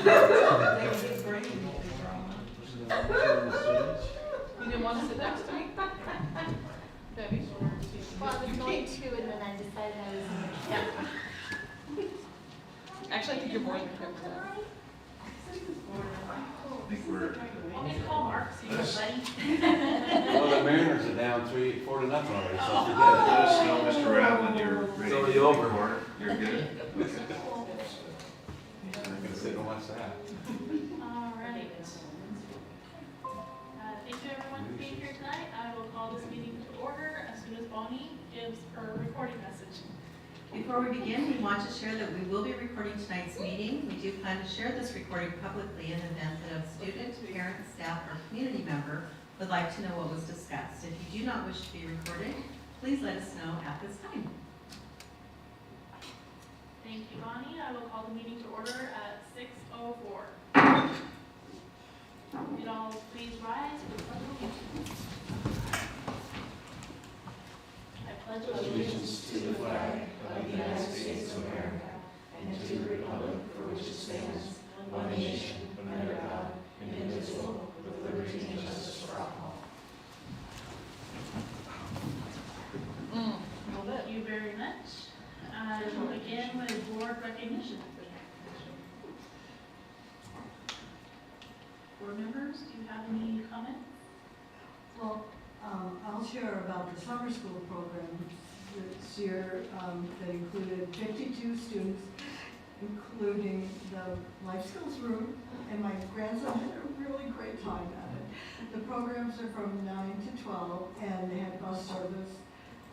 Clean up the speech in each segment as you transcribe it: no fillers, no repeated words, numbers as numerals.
You didn't want to sit next to me? Debbie? Well, I was going to, and then I decided I was going to. Yeah. Actually, I think your board would cover that. I think we're. Want me to call Mark, see you, buddy? Well, the Mariners are down 3-4 to nothing already, so forget Let us know, Mr. Ratlin, you're ready. It's already over. Report. You're good? Okay. I'm gonna sit and watch that. All right. Thank you everyone for being here tonight. I will call this meeting to order as soon as Bonnie gives her recording message. Before we begin, we want to share that we will be recording tonight's meeting. We do plan to share this recording publicly in the event that a student, parent, staff, or community member would like to know what was discussed. If you do not wish to be recorded, please let us know at this time. Thank you, Bonnie. I will call the meeting to order at 6:04. You'd all please rise for the pledge of allegiance. I pledge allegiance to the flag of the United States of America and to the republic for which it stands, one nation, under God, indivisible, with liberty and justice for all. Thank you very much. We'll begin with board recognition. Board members, do you have any comments? Well, I'll share about the summer school program this year that included 52 students, including the life skills room, and my grandson had a really great time at it. The programs are from 9 to 12, and they had bus service,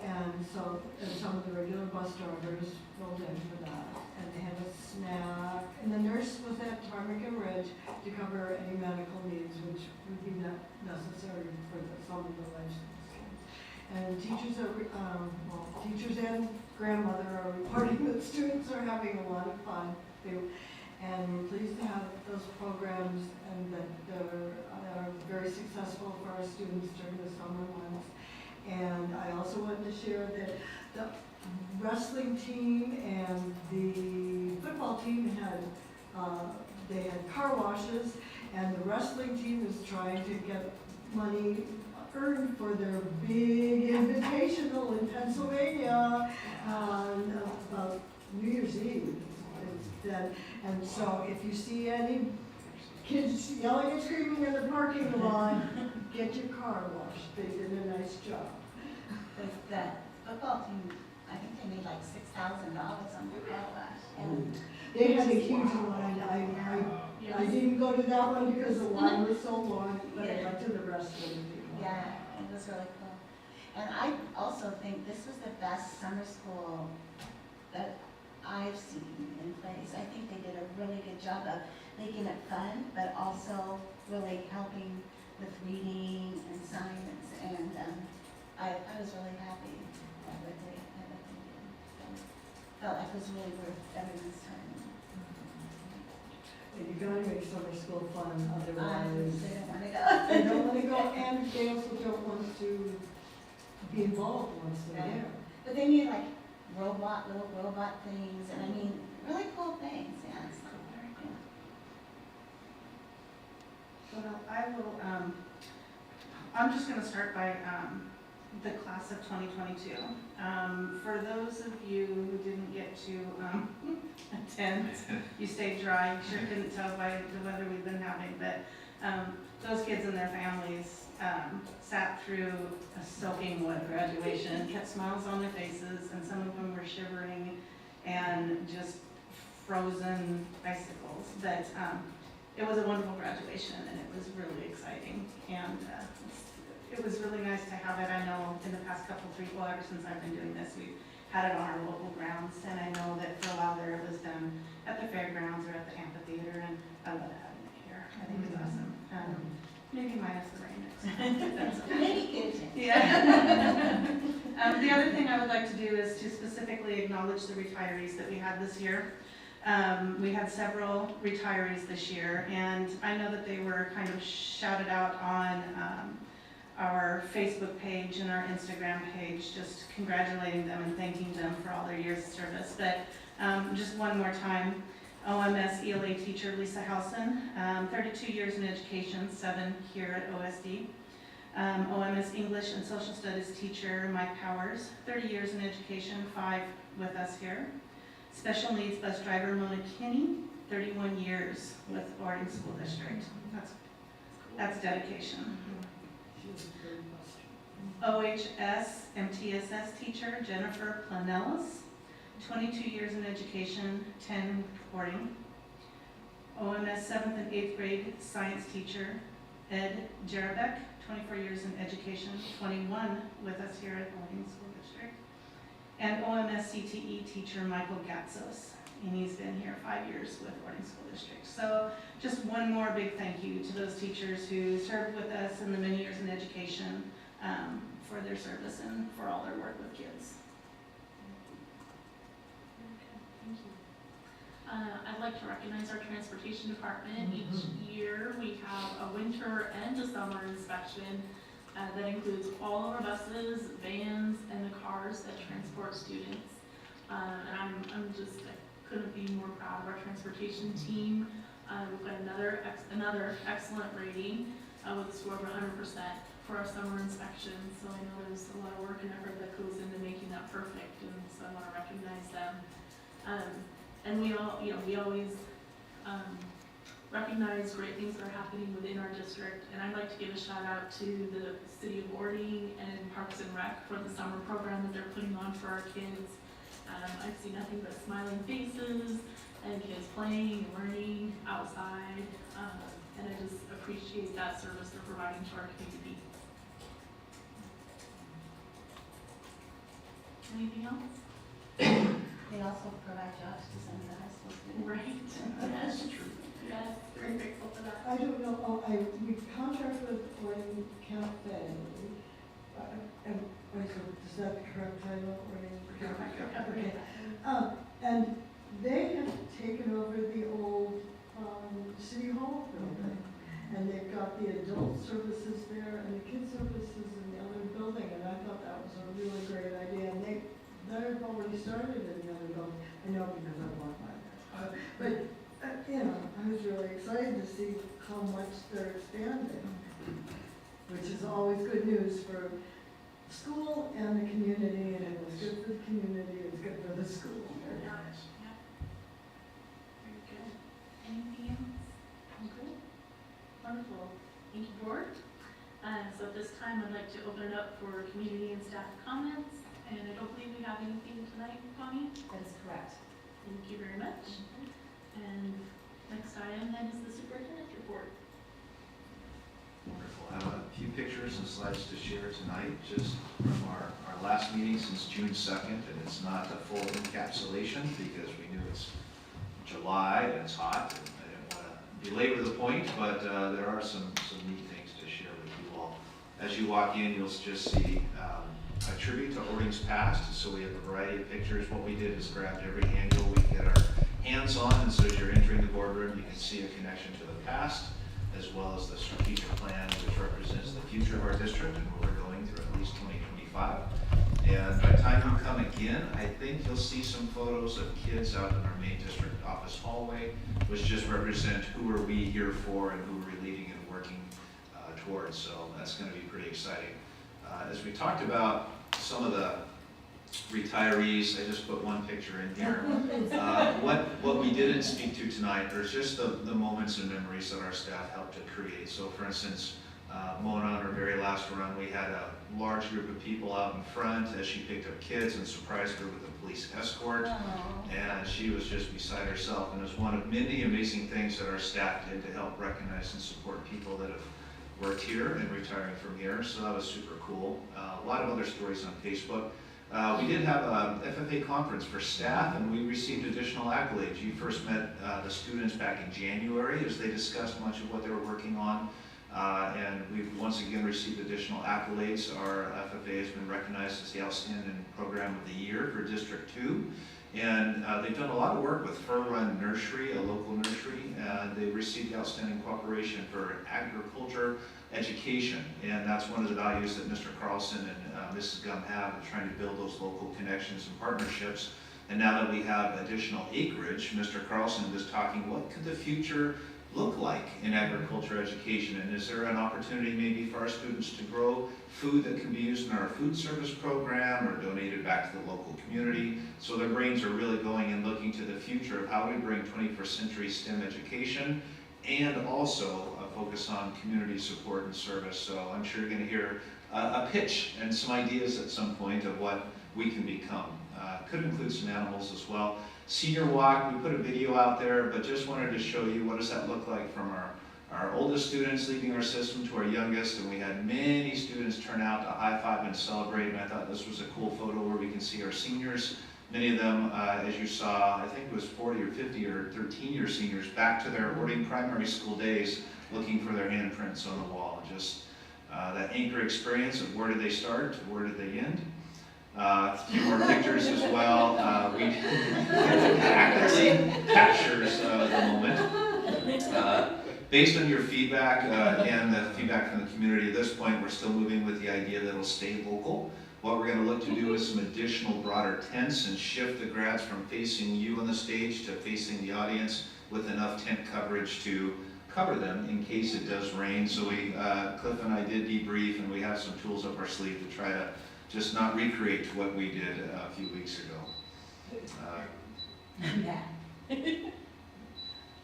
and so some of the regular bus drivers rolled in for that. And they had a snack, and the nurse was at Ptarmigan Ridge to cover any medical needs, which would be not necessary for some of the life skills. And teachers are, teachers and grandmother are reporting that students are having a lot of fun. And we're pleased to have those programs, and that they're very successful for our students during the summer months. And I also wanted to share that the wrestling team and the football team they had car washes, and the wrestling team is trying to get money earned for their big invitational in Pennsylvania on New Year's Eve. And so if you see any kids yelling and screaming in the parking lot, get your car washed. They did a nice job. That football team, I think they made like $6,000 on their car wash. And They had a huge line. I didn't go to that one because the line was so long, but I went to the rest of the people. yeah, it was really cool. And I also think this was the best summer school that I've seen in place. I think they did a really good job of making it fun, but also really helping with reading and science. And I was really happy with what they did. So, felt like it was really worth everyone's time. And you gotta make summer school fun, otherwise They don't want to go. they don't want to go, and they also don't want to be involved once they're Right. there. But they made like little robot things, and I mean, really cool things. Yeah, it's very cool. Well, I will, I'm just going to start by the class of 2022. For those of you who didn't get to attend, you stayed dry. You sure couldn't tell by the weather we've been having, but those kids and their families sat through a soaking wet graduation, kept smiles on their faces, and some of them were shivering and just frozen icicles. But it was a wonderful graduation, and it was really exciting. And it was really nice to have it. I know in the past ever since I've been doing this, we've had it on our local grounds, and I know that for a while there it was done at the fairgrounds or at the amphitheater, and I love having it here. I think it's awesome. Maybe minus the rain next time, but that's okay. Maybe it. Yeah. The other thing I would like to do is to specifically acknowledge the retirees that we had this year. We had several retirees this year, and I know that they were kind of shouted out on our Facebook page and our Instagram page, just congratulating them and thanking them for all their years of service. But just one more time, OMS ELA teacher Lisa Housen, 32 years in education, 7 here at OSD. OMS English and Social Studies teacher Mike Powers, 30 years in education, 5 with us here. Special needs bus driver Mona Kinney, 31 years with Orting School District. That's dedication. OHS MTSS teacher Jennifer Planellis, 22 years in education, 10 Orting. OMS 7th and 8th grade science teacher Ed Jarabek, 24 years in education, 21 with us here at Orting School District. And OMS CTE teacher Michael Gatsos, and he's been here 5 years with Orting School District. So just one more big thank you to those teachers who served with us in the many years in education, for their service and for all their work with kids. Thank you. I'd like to recognize our transportation department. Each year we have a winter and a summer inspection that includes all of our buses, vans, and the cars that transport students. And I couldn't be more proud of our transportation team. We've got another excellent rating with a score of 100% for our summer inspection. So I know there's a lot of work and effort that goes into making that perfect, and so I want to recognize them. And we always recognize great things that are happening within our district. And I'd like to give a shout out to the City of Orting and Parks and Rec for the summer program that they're putting on for our kids. I see nothing but smiling faces and kids playing and learning outside. And I just appreciate that service they're providing to our community. Anything else? They also provide jobs to some of the high school students. Right. That's true. Yes, very grateful for that. I don't know, we contract with Orting Cafe. Is that the correct title, Orting? Okay. And they have taken over the old City Hall building. And they've got the adult services there and the kids services in the other building. And I thought that was a really great idea. And they've already started in the other building. I know because I walked by there. But I was really excited to see how much they're expanding, which is always good news for school and the community, and it was good for the community, it was good for the school. Yeah. Very good. Anything else? Okay. Wonderful. Thank you, board. So at this time, I'd like to open it up for community and staff comments. And I don't believe we have anything tonight, Connie. That is correct. Thank you very much. And next item then is the superintendent's report. Wonderful. I have a few pictures and slides to share tonight, just from our last meeting since June 2nd, and it's not a full encapsulation because we knew it's July and it's hot, and I didn't want to belabor the point, but there are some neat things to share with you all. As you walk in, you'll just see a tribute to Orting's past, so we have a variety of pictures. What we did is grabbed every angle we can get our hands on, and so as you're entering the boardroom, you can see a connection to the past, as well as the strategic plan, which represents the future of our district and where we're going through at least 2025. And by the time you come again, I think you'll see some photos of kids out in our main district office hallway, which just represent who are we here for and who we're leading and working towards. So that's going to be pretty exciting. As we talked about some of the retirees, I just put one picture in here. What we didn't speak to tonight are just the moments and memories that our staff helped to create. So for instance, Mona on her very last run, we had a large group of people out in front as she picked up kids and surprised her with a police escort. And she was just beside herself, and it was one of many amazing things that our staff did to help recognize and support people that have worked here and retiring from here. So that was super cool. A lot of other stories on Facebook. We did have a FFA conference for staff, and we received additional accolades. You first met the students back in January as they discussed much of what they were working on. And we've once again received additional accolades. Our FFA has been recognized as the Outstanding Program of the Year for District 2. And they've done a lot of work with Fur Run Nursery, a local nursery. They received the Outstanding Cooperation for Agriculture Education. And that's one of the values that Mr. Carlson and Mrs. Gum have, in trying to build those local connections and partnerships And now that we have additional acreage, Mr. Carlson was talking, what could the future look like in agriculture education? And is there an opportunity maybe for our students to grow food that can be used in our food service program or donated back to the local community? So their brains are really going and looking to the future of how we bring 21st century STEM education and also a focus on community support and service. So I'm sure you're going to hear a pitch and some ideas at some point of what we can become. Could include some animals as well. Senior walk, we put a video out there, but just wanted to show you what does that look like from our oldest students leaving our system to our youngest, and we had many students turn out to high five and celebrate, and I thought this was a cool photo where we can see our seniors, many of them, as you saw, I think it was 40 or 50 or 13-year seniors, back to their Orting primary school days, looking for their handprints on the wall, and just that anchor experience of where did they start, where did they end. A few more pictures as well. We actively captures the moment. Based on your feedback and the feedback from the community at this point, we're still moving with the idea that it'll stay local. What we're going to look to do is some additional broader tents and shift the grads from facing you on the stage to facing the audience with enough tent coverage to cover them in case it does rain. So Cliff and I did debrief, and we have some tools up our sleeve to try to just not recreate what we did a few weeks ago.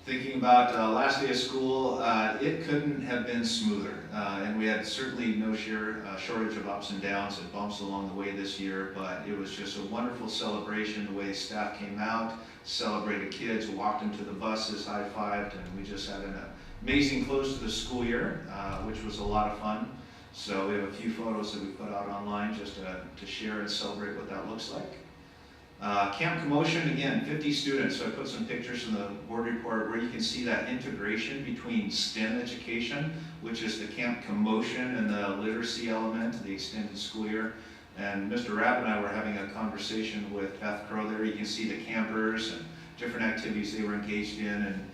Thinking about last day of school, it couldn't have been smoother. And we had certainly no shortage of ups and downs and bumps along the way this year, but it was just a wonderful celebration. The way staff came out, celebrated kids, walked them to the buses, high-fived, and we just had an amazing close to the school year, which was a lot of fun. So we have a few photos that we put out online just to share and celebrate what that looks like. Camp Commotion, again, 50 students. So I put some pictures in the board report where you can see that integration between STEM education, which is the Camp Commotion and the literacy element, the extended school year. And Mr. Rapp and I were having a conversation with Beth Crow there. You can see the campers and different activities they were engaged in. And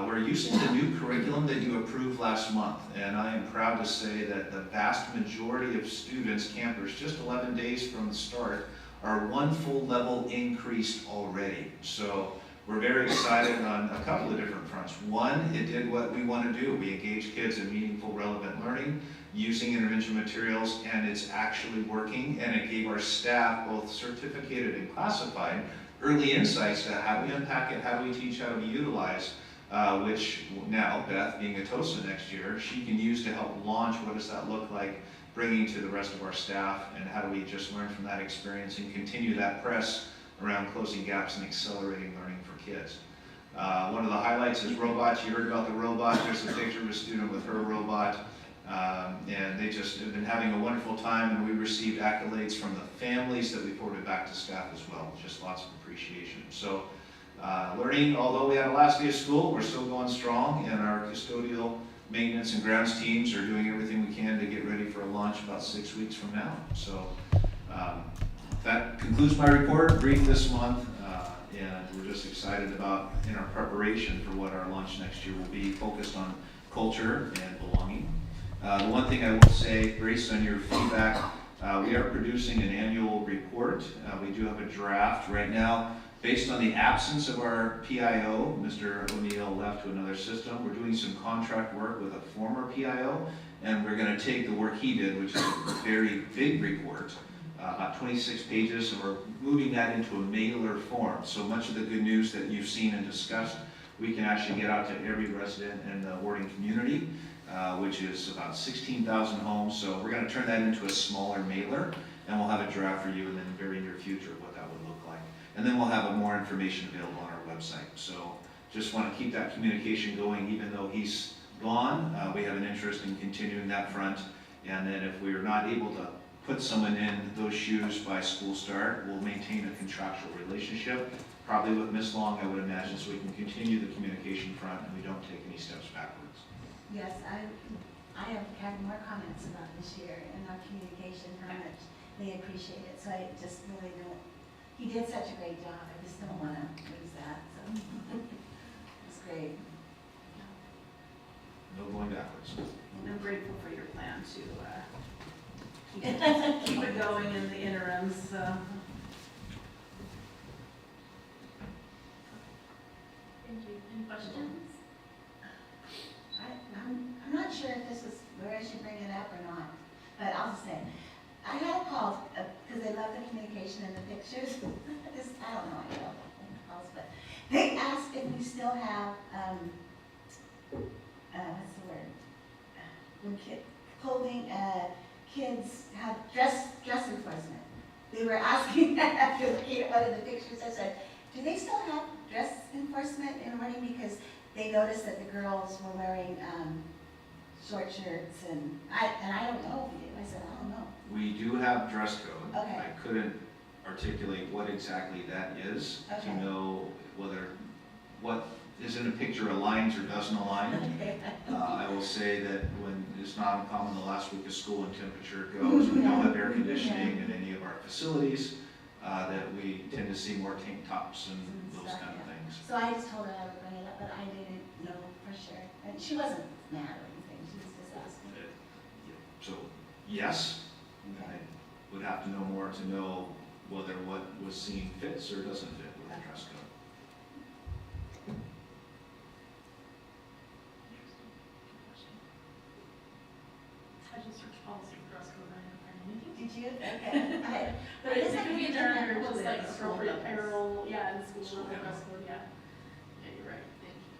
we're using the new curriculum that you approved last month, and I am proud to say that the vast majority of students, campers, just 11 days from the start, are one full level increased already. So we're very excited on a couple of different fronts. One, it did what we want to do. We engage kids in meaningful, relevant learning using intervention materials, and it's actually working, and it gave our staff, both certificated and classified, early insights to how we unpack it, how do we teach, how do we utilize, which now, Beth, being a TOSA next year, she can use to help launch what does that look like, bringing to the rest of our staff, and how do we just learn from that experience and continue that press around closing gaps and accelerating learning for kids. One of the highlights is robots. You heard about the robot. There's a picture of a student with her robot, and they just have been having a wonderful time, and we received accolades from the families that we forwarded back to staff as well. Just lots of appreciation. So learning, although we had a last day of school, we're still going strong, and our custodial maintenance and grounds teams are doing everything we can to get ready for a launch about 6 weeks from now. So that concludes my report, brief this month, and we're just excited about in our preparation for what our launch next year will be, focused on culture and belonging. The one thing I will say, based on your feedback, we are producing an annual report. We do have a draft right now. Based on the absence of our PIO, Mr. O'Neill left to another system. We're doing some contract work with a former PIO, and we're going to take the work he did, which is a very big report, about 26 pages, and we're moving that into a mailer form. So much of the good news that you've seen and discussed, we can actually get out to every resident in the Orting community, which is about 16,000 homes. So we're going to turn that into a smaller mailer, and we'll have a draft for you in the very near future of what that would look like. And then we'll have more information available on our website. So just want to keep that communication going, even though he's gone. We have an interest in continuing that front. And then if we are not able to put someone in those shoes by school start, we'll maintain a contractual relationship, probably with Ms. Long, I would imagine, so we can continue the communication front and we don't take any steps backwards. Yes, I have had more comments about this year and our communication, how much they appreciate it. So I just really don't, he did such a great job. I just don't want to lose that. So it's great. No going backwards. And I'm grateful for your plan to keep it going in the interims. questions? I'm not sure if this is where I should bring it up or not, but I'll just say, I had a call, because they love the communication and the pictures. I don't know, I get all the calls, but they asked if we still have, what's the word? When clothing, kids have dress enforcement. They were asking, after looking at one of the pictures, I said, do they still have dress enforcement in Orting? Because they noticed that the girls were wearing short shirts, and I don't know if we do. I said, I don't know. We do have dress code. Okay. I couldn't articulate what exactly that is to Okay. know whether what is in a picture aligns or doesn't align. Okay. I will say that when it's not uncommon the last week of school and temperature goes, we don't have air conditioning in any of our facilities, that we tend to see more tank tops and those Stuff, kind of yeah. things. So I just told her I would bring it up, but I didn't know for sure. And she wasn't mad or anything, she was just asking. So, yes, Okay. I would have to know more to know whether what was seen fits or doesn't fit with the dress code. I just searched policy for dress code, I didn't find anything. Did you? Okay. But it could be there under just just like appropriate apparel, yeah, in school, Yeah. dress code, yeah. Yeah, you're right, thank you.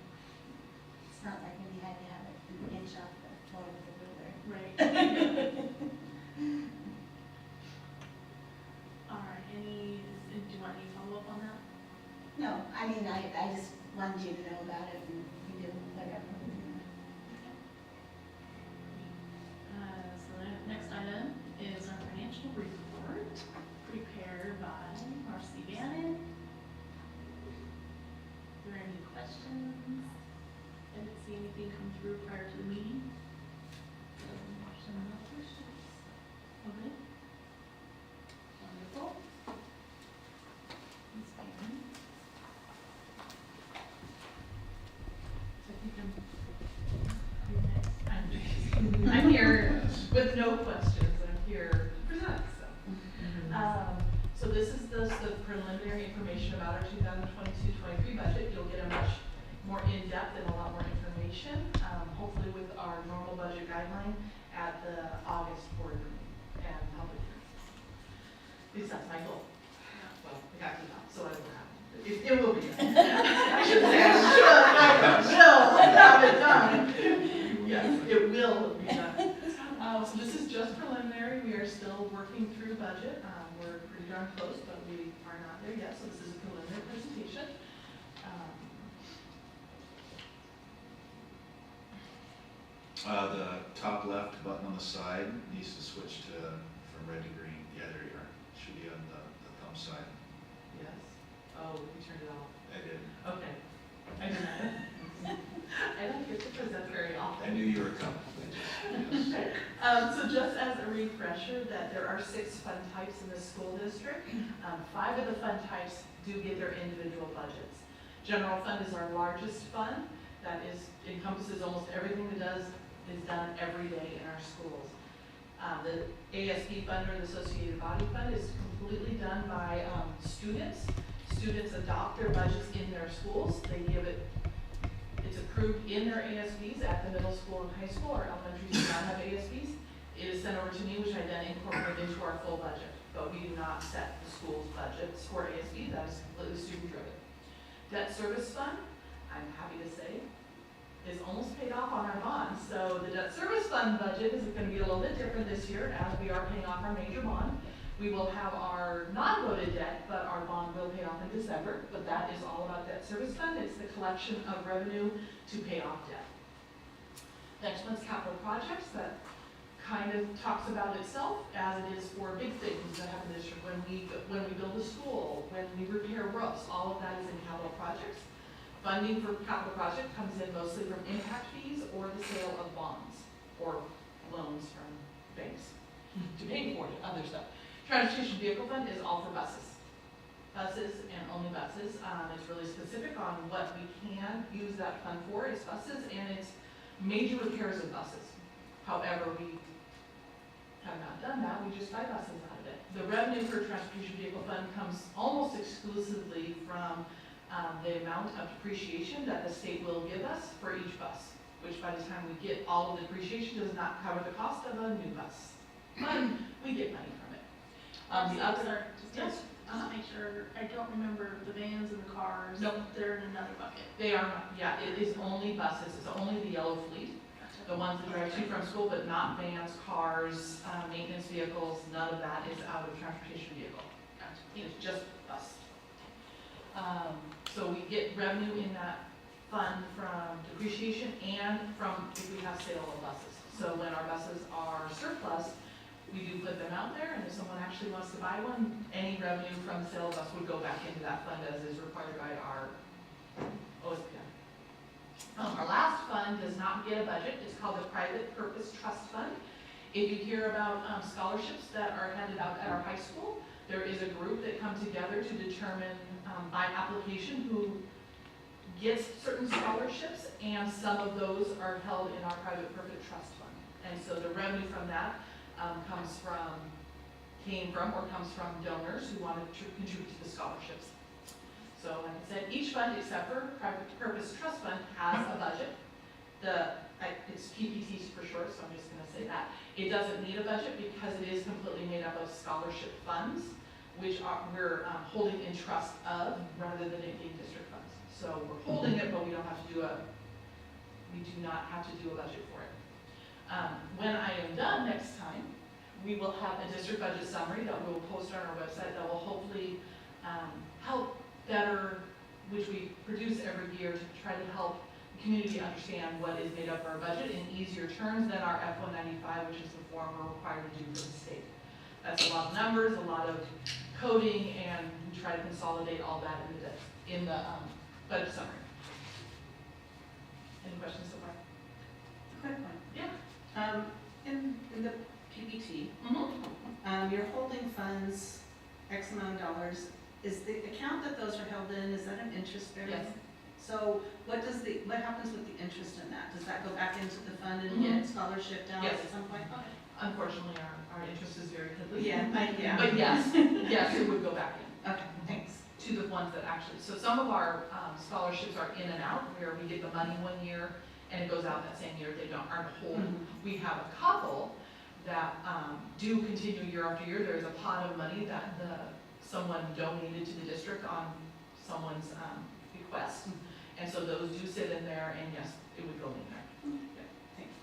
It's not like when you had to have it an inch off the floor with a ruler. Right. All right, do you want any follow-up on that? No, I mean, I just wanted you to know about it and you do whatever. So the next item is our financial report prepared by Marcy Bannon. Are there any questions? I didn't see anything come through prior to the meeting. So, no questions. Okay. Wonderful. Ms. Bannon. So I think you're next. I'm here with no questions, I'm here to present, so. So this is the preliminary information about our 2022-23 budget. You'll get a much more in-depth and a lot more information, hopefully with our normal budget guideline at the August board meeting and public hearing. At least that's my goal. Well, we got to know, so it will happen. It will be done. I should say I will have it done. Yes, it will be done. So this is just preliminary. We are still working through budget. We're pretty darn close, but we are not there yet. So this is a preliminary presentation. The top left button on the side needs to switch from red to green. Yeah, there you are. Should be on the thumb side. Yes. Oh, you turned it off. I did. Okay. I didn't. I don't get to present very often. I knew you were coming. So just as a refresher, that there are 6 fund types in the school district. 5 of the fund types do get their individual budgets. General fund is our largest fund. That encompasses almost everything that is done every day in our schools. The ASB fund, or the Associated Body Fund, is completely done by students. Students adopt their budgets in their schools. They give it. It's approved in their ASBs at the middle school and high school. Our elementary do not have ASBs. It is sent over to me, which I then incorporate into our full budget. But we do not set the school's budgets for ASB. That is completely student driven. Debt service fund, I'm happy to say, is almost paid off on our bonds. So the debt service fund budget is going to be a little bit different this year as we are paying off our major bond. We will have our non-voted debt, but our bond will pay off in December. But that is all about debt service fund. It's the collection of revenue to pay off debt. Next one's capital projects. That kind of talks about itself as it is for big things that happen this year. When we build a school, when we repair roofs, all of that is in capital projects. Funding for capital project comes in mostly from impact fees or the sale of bonds or loans from banks to pay for it, other stuff. Transportation vehicle fund is all for buses. Buses and only buses. It's really specific on what we can use that fund for. It's buses and it's major repairs of buses. However, we have not done that. We just buy buses out of it. The revenue for transportation vehicle fund comes almost exclusively from the amount of depreciation that the state will give us for each bus, which by the time we get all of the depreciation does not cover the cost of a new bus. But we get money from it. The other, Sorry, yes, just to make sure, I don't remember the vans and the cars. Nope. They're in another bucket. they are, not- yeah, it is only buses, it's only the yellow fleet, Gotcha. the ones that drive to from school, but not vans, cars, maintenance vehicles, none of that is out of transportation vehicle. Gotcha. It's just bus. So we get revenue in that fund from depreciation and from if we have sale of buses. So when our buses are surplus, we do put them out there, and if someone actually wants to buy one, any revenue from the sale of bus would go back into that fund as is required by our OSPM. Our last fund does not get a budget, it's called the Private Purpose Trust Fund. If you hear about scholarships that are handed out at our high school, there is a group that come together to determine by application who gets certain scholarships, and some of those are held in our Private Purpose Trust Fund. And so the revenue from that came from donors who wanted to contribute to the scholarships. So like I said, each fund except for Private Purpose Trust Fund has a budget. It's PPT for short, so I'm just gonna say that. It doesn't need a budget because it is completely made up of scholarship funds, which we're holding in trust of rather than it being district funds. So we're holding it, but we do not have to do a budget for it. When I am done next time, we will have a district budget summary that we will post on our website that will hopefully help better, which we produce every year to try to help the community understand what is made up of our budget in easier terms than our F-195, which is the form we're required to do for the state. That's a lot of numbers, a lot of coding, and we try to consolidate all that in the budget summary. Any questions so far? Quick one. Yeah. In the PPT, you're holding funds, X amount of dollars. Is the account that those are held in, is that an interest bearing? Yes. So what happens with the interest in that? Does that go back into the fund and get scholarship down Yes. at some point? Okay. Unfortunately, our interest is very thin. Yeah, But yes, yes, it would go back in. Okay, thanks. To the ones that actually, so some of our scholarships are in and out, where we get the money one year and it goes out that same year, they aren't holding. We have a couple that do continue year after year. There's a pot of money that someone donated to the district on someone's request. And so those do sit in there, and yes, it would go in there. Yeah, thanks.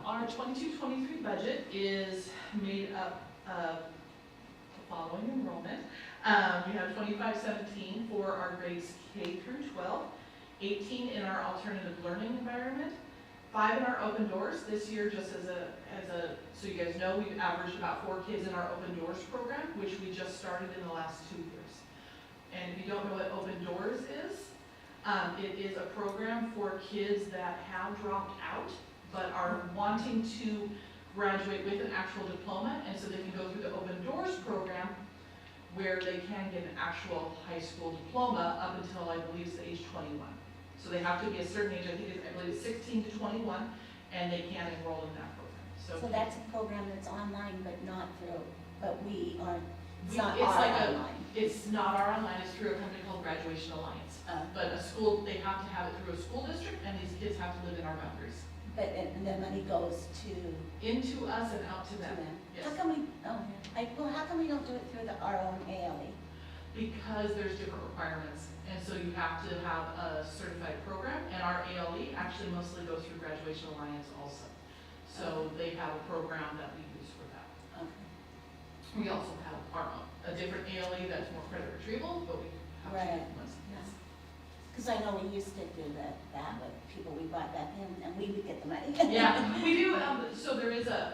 Our 22-23 budget is made up of the following enrollment. We have 2517 for our grades K through 12, 18 in our alternative learning environment, 5 in our open doors. This year, just so you guys know, we've averaged about 4 kids in our open doors program, which we just started in the last 2 years. And if you don't know what open doors is, it is a program for kids that have dropped out but are wanting to graduate with an actual diploma, and so they can go through the open doors program where they can get an actual high school diploma up until, I believe, it's age 21. So they have to be a certain age, I believe it's 16 to 21, and they can enroll in that program. So that's a program that's online, but not through, but we are, it's not It's our like online. It's not our online, it's through a company called Graduation Alliance. But a school, they have to have it through a school district, and these kids have to live in our boundaries. But, and the money goes to Into us and out to them. them. Yes. How come how come we don't do it through our own ALE? Because there's different requirements, and so you have to have a certified program, and our ALE actually mostly goes through Graduation Alliance also. So they have a program that we use for that. Okay. We also have a different ALE that's more credit retrieval, but we have two Right. different ones. Yes. Because I know we used to do that with people we brought back in, and we would get the money. Yeah, we do, so there is a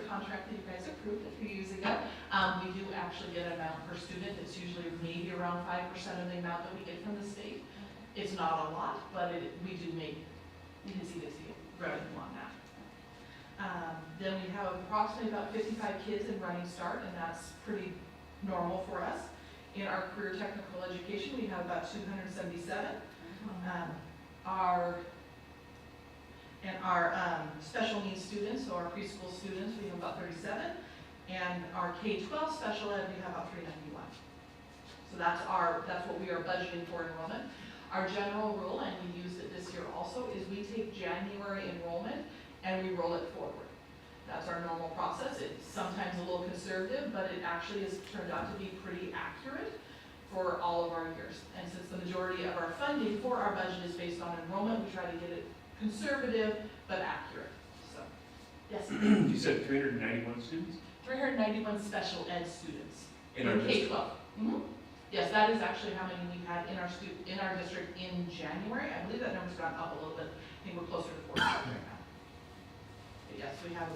contract that you guys approved a few years ago. We do actually get an amount per student, it's usually maybe around 5% of the amount that we get from the state. It's not a lot, but we do make, you can see this revenue on that. Then we have approximately about 55 kids in Running Start, and that's pretty normal for us. In our career technical education, we have about 277. Our special needs students, so our preschool students, we have about 37. And our K-12 special ed, we have about 391. So that's what we are budgeting for enrollment. Our general rule, and we used it this year also, is we take January enrollment and we roll it forward. That's our normal process. It's sometimes a little conservative, but it actually has turned out to be pretty accurate for all of our years. And since the majority of our funding for our budget is based on enrollment, we try to get it conservative but accurate. So, yes, You said 391 students? 391 special ed students In our K-12. Yes, that is actually how many we had in our district in January. I believe that number's gone up a little bit. I think we're closer to 14 right now. But yes, we have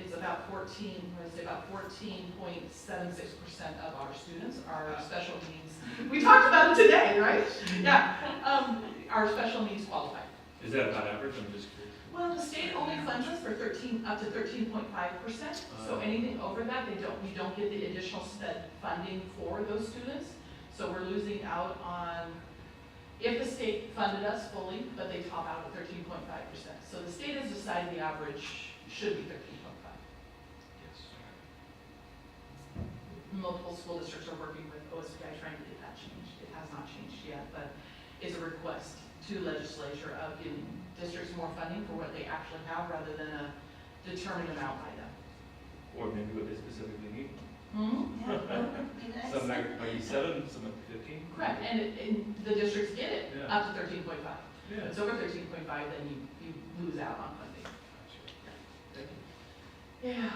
it's about 14.76% of our students are special needs. We talked about it today, right? Yeah, our special needs qualified. Is that about average? I'm just curious. Well, the state only funds us for up to 13.5%, so anything over that, we don't get the additional SPED funding for those students. So we're losing out on, if the state funded us fully, but they top out at 13.5%. So the state has decided the average should be 13.5. Yes. Multiple school districts are working with OSPI trying to get that changed. It has not changed yet, but it's a request to legislature of giving districts more funding for what they actually have rather than a determined amount by them. Or maybe what they specifically need. Yeah. Some like 7, some like 15. Correct, and the districts get it Yeah. up to 13.5. Yeah. If it's over 13.5, then you lose out on funding. Yeah.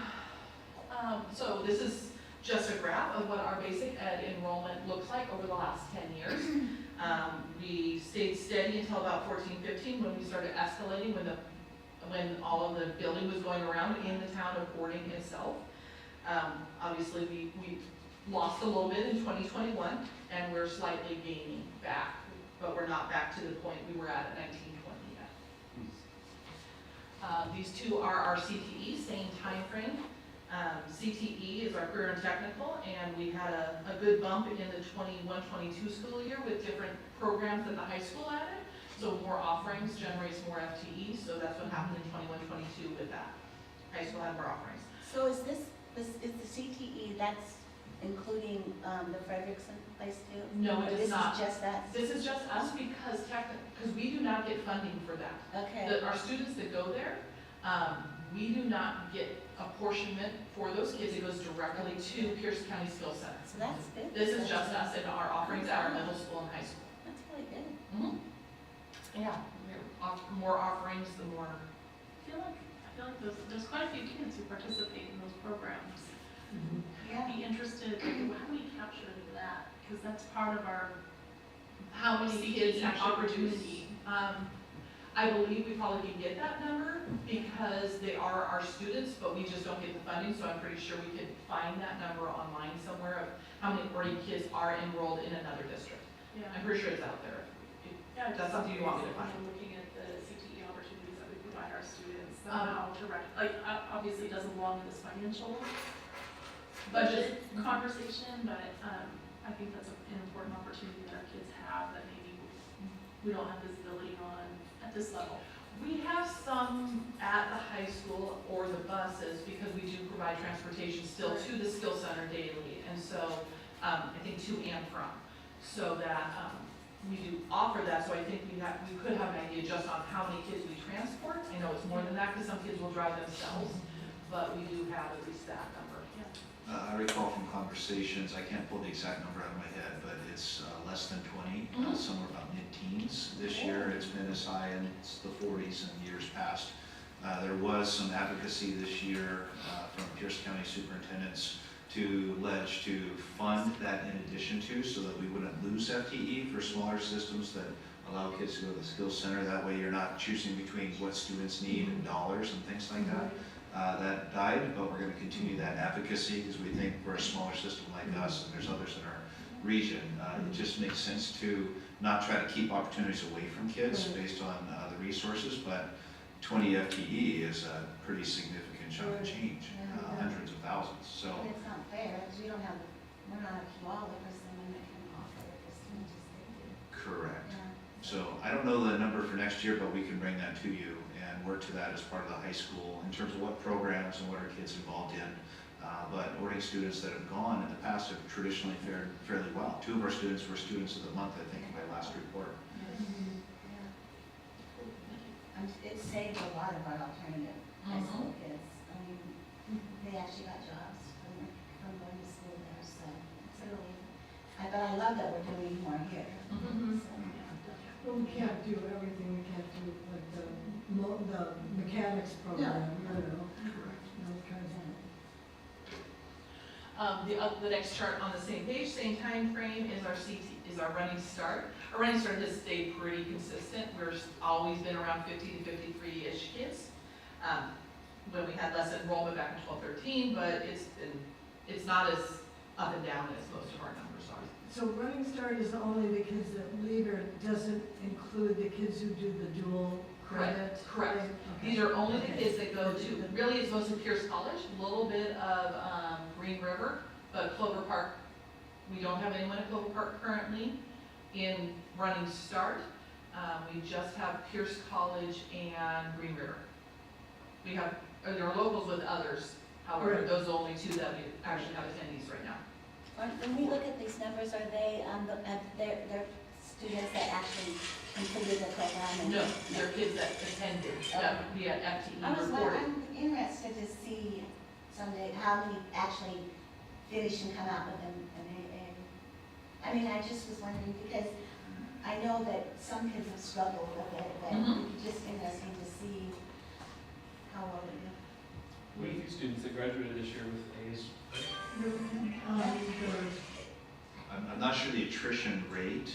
So this is just a graph of what our basic ed enrollment looks like over the last 10 years. We stayed steady until about 14-15 when we started escalating when all of the building was going around in the town of Orting itself. Obviously, we lost a little bit in 2021, and we're slightly gaining back, but we're not back to the point we were at 1920 yet. These two are our CTE, same time frame. CTE is our career and technical, and we had a good bump in the 21-22 school year with different programs that the high school added. So more offerings generates more FTE, so that's what happened in 21-22 with that. High school had more offerings. So is this is the CTE, that's including the Frederickson place too? No, it is not. This is just that? This is just us because we do not get funding for that. Okay. Our students that go there, we do not get apportionment for those kids. It goes directly to Pierce County Skills Center. So that's good. This is just us and our offerings at our middle school and high school. That's really good. Yeah, more offerings, the more. I feel like there's quite a few kids who participate in those programs. Yeah. I'd be interested, how do we capture that? Because that's part of our How many kids CTE actually opportunity. produce? I believe we probably can get that number because they are our students, but we just don't get the funding, so I'm pretty sure we could find that number online somewhere of how many Orting kids are enrolled in another district. Yeah. I'm pretty sure it's out there. Yeah, That's something you want me to when find. I'm looking at the CTE opportunities that we provide our students, somehow obviously it doesn't belong in this financial budget conversation, but I think that's an important opportunity that our kids have that maybe we don't have visibility on at this level. We have some at the high school or the buses because we do provide transportation still to the skill center daily. And so, I think to and from, so that we do offer that. So I think we could have an idea just on how many kids we transport. I know it's more than that because some kids will drive themselves, but we do have at least that number. I recall from conversations, I can't pull the exact number out of my head, but it's less than 20, somewhere about mid-teens. This year, it's been as high in the 40s in years past. There was some advocacy this year from Pierce County superintendents to pledge to fund that in addition to, so that we wouldn't lose FTE for smaller systems that allow kids to go to the skills center. That way you're not choosing between what students need and dollars and things like that. That died, but we're going to continue that advocacy because we think for a smaller system like us, and there's others in our region, it just makes sense to not try to keep opportunities away from kids based on the resources, but 20 FTE is a pretty significant chunk of change, hundreds of thousands. So. But it's not fair, because we're not a qualified for someone that can offer the percentages they do. Correct. Yeah. So I don't know the number for next year, but we can bring that to you and work to that as part of the high school in terms of what programs and what are kids involved in. But Orting students that have gone in the past have traditionally fared fairly well. 2 of our students were students of the month, I think, in my last report. It saved a lot of our alternative high school kids. I mean, they actually got jobs from going to school there, so it's really, but I love that we're doing more here. So, Well, we can't do everything, we can't do like the mechanics program, you know, Correct. those kinds of. The next chart on the same page, same time frame, is our running start. Our running start has stayed pretty consistent. We're always been around 50 to 53-ish kids. When we had less enrollment back in 12-13, but it's not as up and down as most of our numbers are. So Running Start is only the kids that leave, or doesn't include the kids who do the dual credit? Correct. Okay. These are only the kids that go to, really it's mostly Pierce College, a little bit of Green River, but Clover Park, we don't have anyone at Clover Park currently in Running Start. We just have Pierce College and Green River. We have, there are locals with others, however, Right. those are only 2 that we actually have attendees right now. When we look at these numbers, are they, they're students that actually completed the program? And- No, they're kids that attended, that we at FTE reported. I'm interested to see someday how many actually finish and come out with an AA. I mean, I just was wondering, because I know that some kids have struggled with it, but it's just interesting to see how well they do. We have a few students that graduated this year with A's. I'm not sure the attrition rate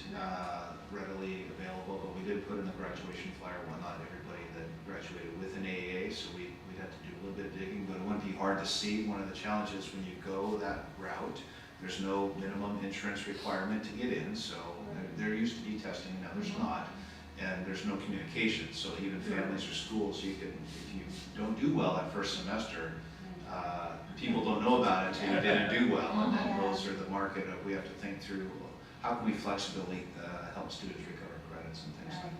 readily available, but we did put in the graduation flyer, well, not everybody that graduated with an AA, so we'd have to do a little bit of digging, but it wouldn't be hard to see. One of the challenges when you go that route, there's no minimum insurance requirement to get in, so there used to be testing, now there's not, and there's no communication, so even families or schools, you can, if you don't do well that first semester, people don't know about it until you didn't do well, and then those are the market of, we have to think through, how can we flexibly help students recover credits and things like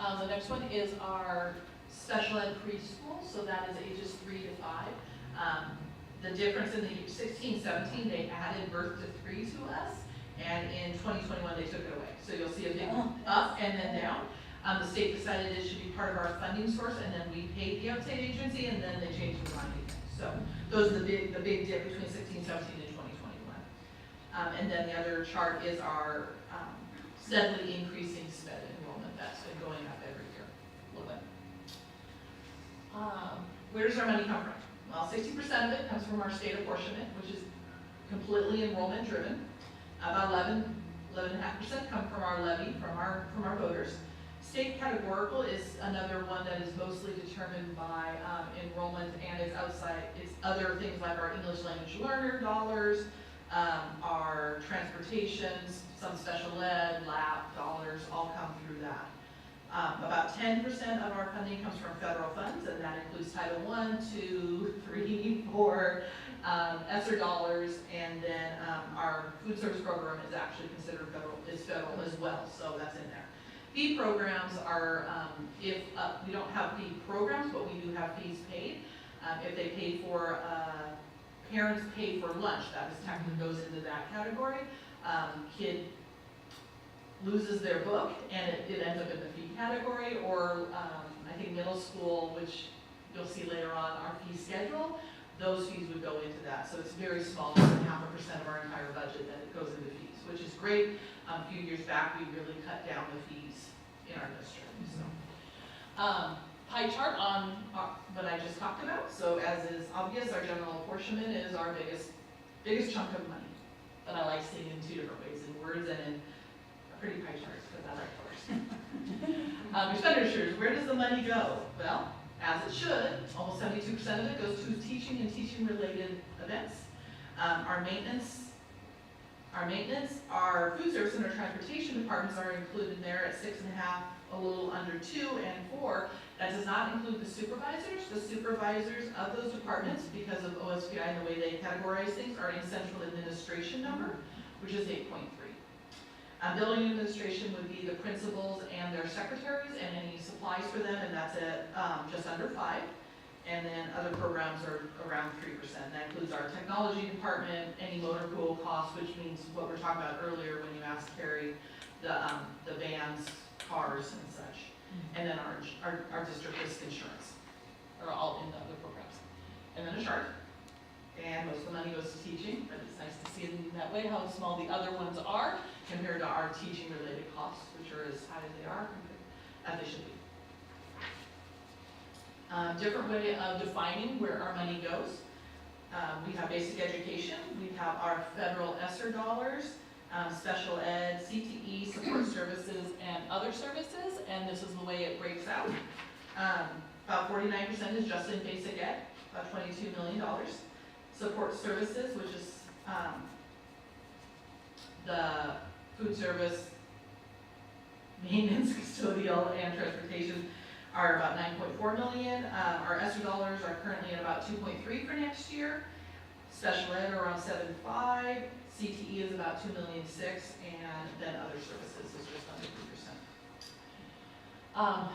that. The next one is our special ed preschool, so that is ages 3 to 5. The difference in the 16-17, they added birth to 3 to us, and in 2021, they took it away. So you'll see a big up and then down. The state decided it should be part of our funding source, and then we paid the outside agency, and then they changed the line again. So those are the big dip between 16-17 and 2021. And then the other chart is our steadily increasing SPED enrollment. That's been going up every year, a little bit. Where does our money come from? Well, 60% of it comes from our state apportionment, which is completely enrollment driven. About 11.5% come from our levy, from our voters. State categorical is another one that is mostly determined by enrollment, and it's other things like our English language learner dollars, our transportations, some special ed, lab dollars, all come through that. About 10% of our funding comes from federal funds, and that includes Title I, II, III, IV, ESSER dollars, and then our food service program is actually considered federal as well, so that's in there. Fee programs are, we don't have fee programs, but we do have fees paid. If they pay for, parents pay for lunch, that is technically goes into that category. Kid loses their book and it ends up in the fee category, or I think middle school, which you'll see later on our fee schedule, those fees would go into that. So it's very small, less than 0.5% of our entire budget that it goes into fees, which is great. A few years back, we really cut down the fees in our district. So, pie chart on what I just talked about. So as is obvious, our general apportionment is our biggest chunk of money. But I like seeing it in 2 different ways, in words and in pretty pie charts, because I like colors. Expenditures, where does the money go? Well, as it should, almost 72% of it goes to teaching and teaching-related events. Our maintenance, our food service, and our transportation departments are included there at 6.5, a little under 2, and 4. That does not include the supervisors. The supervisors of those departments, because of OSPI and the way they categorize things, are in central administration number, which is 8.3. Building administration would be the principals and their secretaries and any supplies for them, and that's at just under 5. And then other programs are around 3%. That includes our technology department, any motor pool costs, which means what we were talking about earlier when you asked Carrie, the vans, cars and such. And then our district risk insurance are all in the other programs. And then a chart. And most of the money goes to teaching, but it's nice to see it in that way, how small the other ones are compared to our teaching related costs, which are as high as they are, as they should be. Different way of defining where our money goes. We have basic education, we have our federal ESSER dollars, special ed, CTE, support services, and other services, and this is the way it breaks out. About 49% is just in basic ed, about $22 million. Support services, which is the food service, maintenance, custodial, and transportation, are about 9.4 million. Our ESSER dollars are currently at about 2.3 for next year. Special ed are around 7.5. CTE is about 2.6 million, and then other services is just under 3%.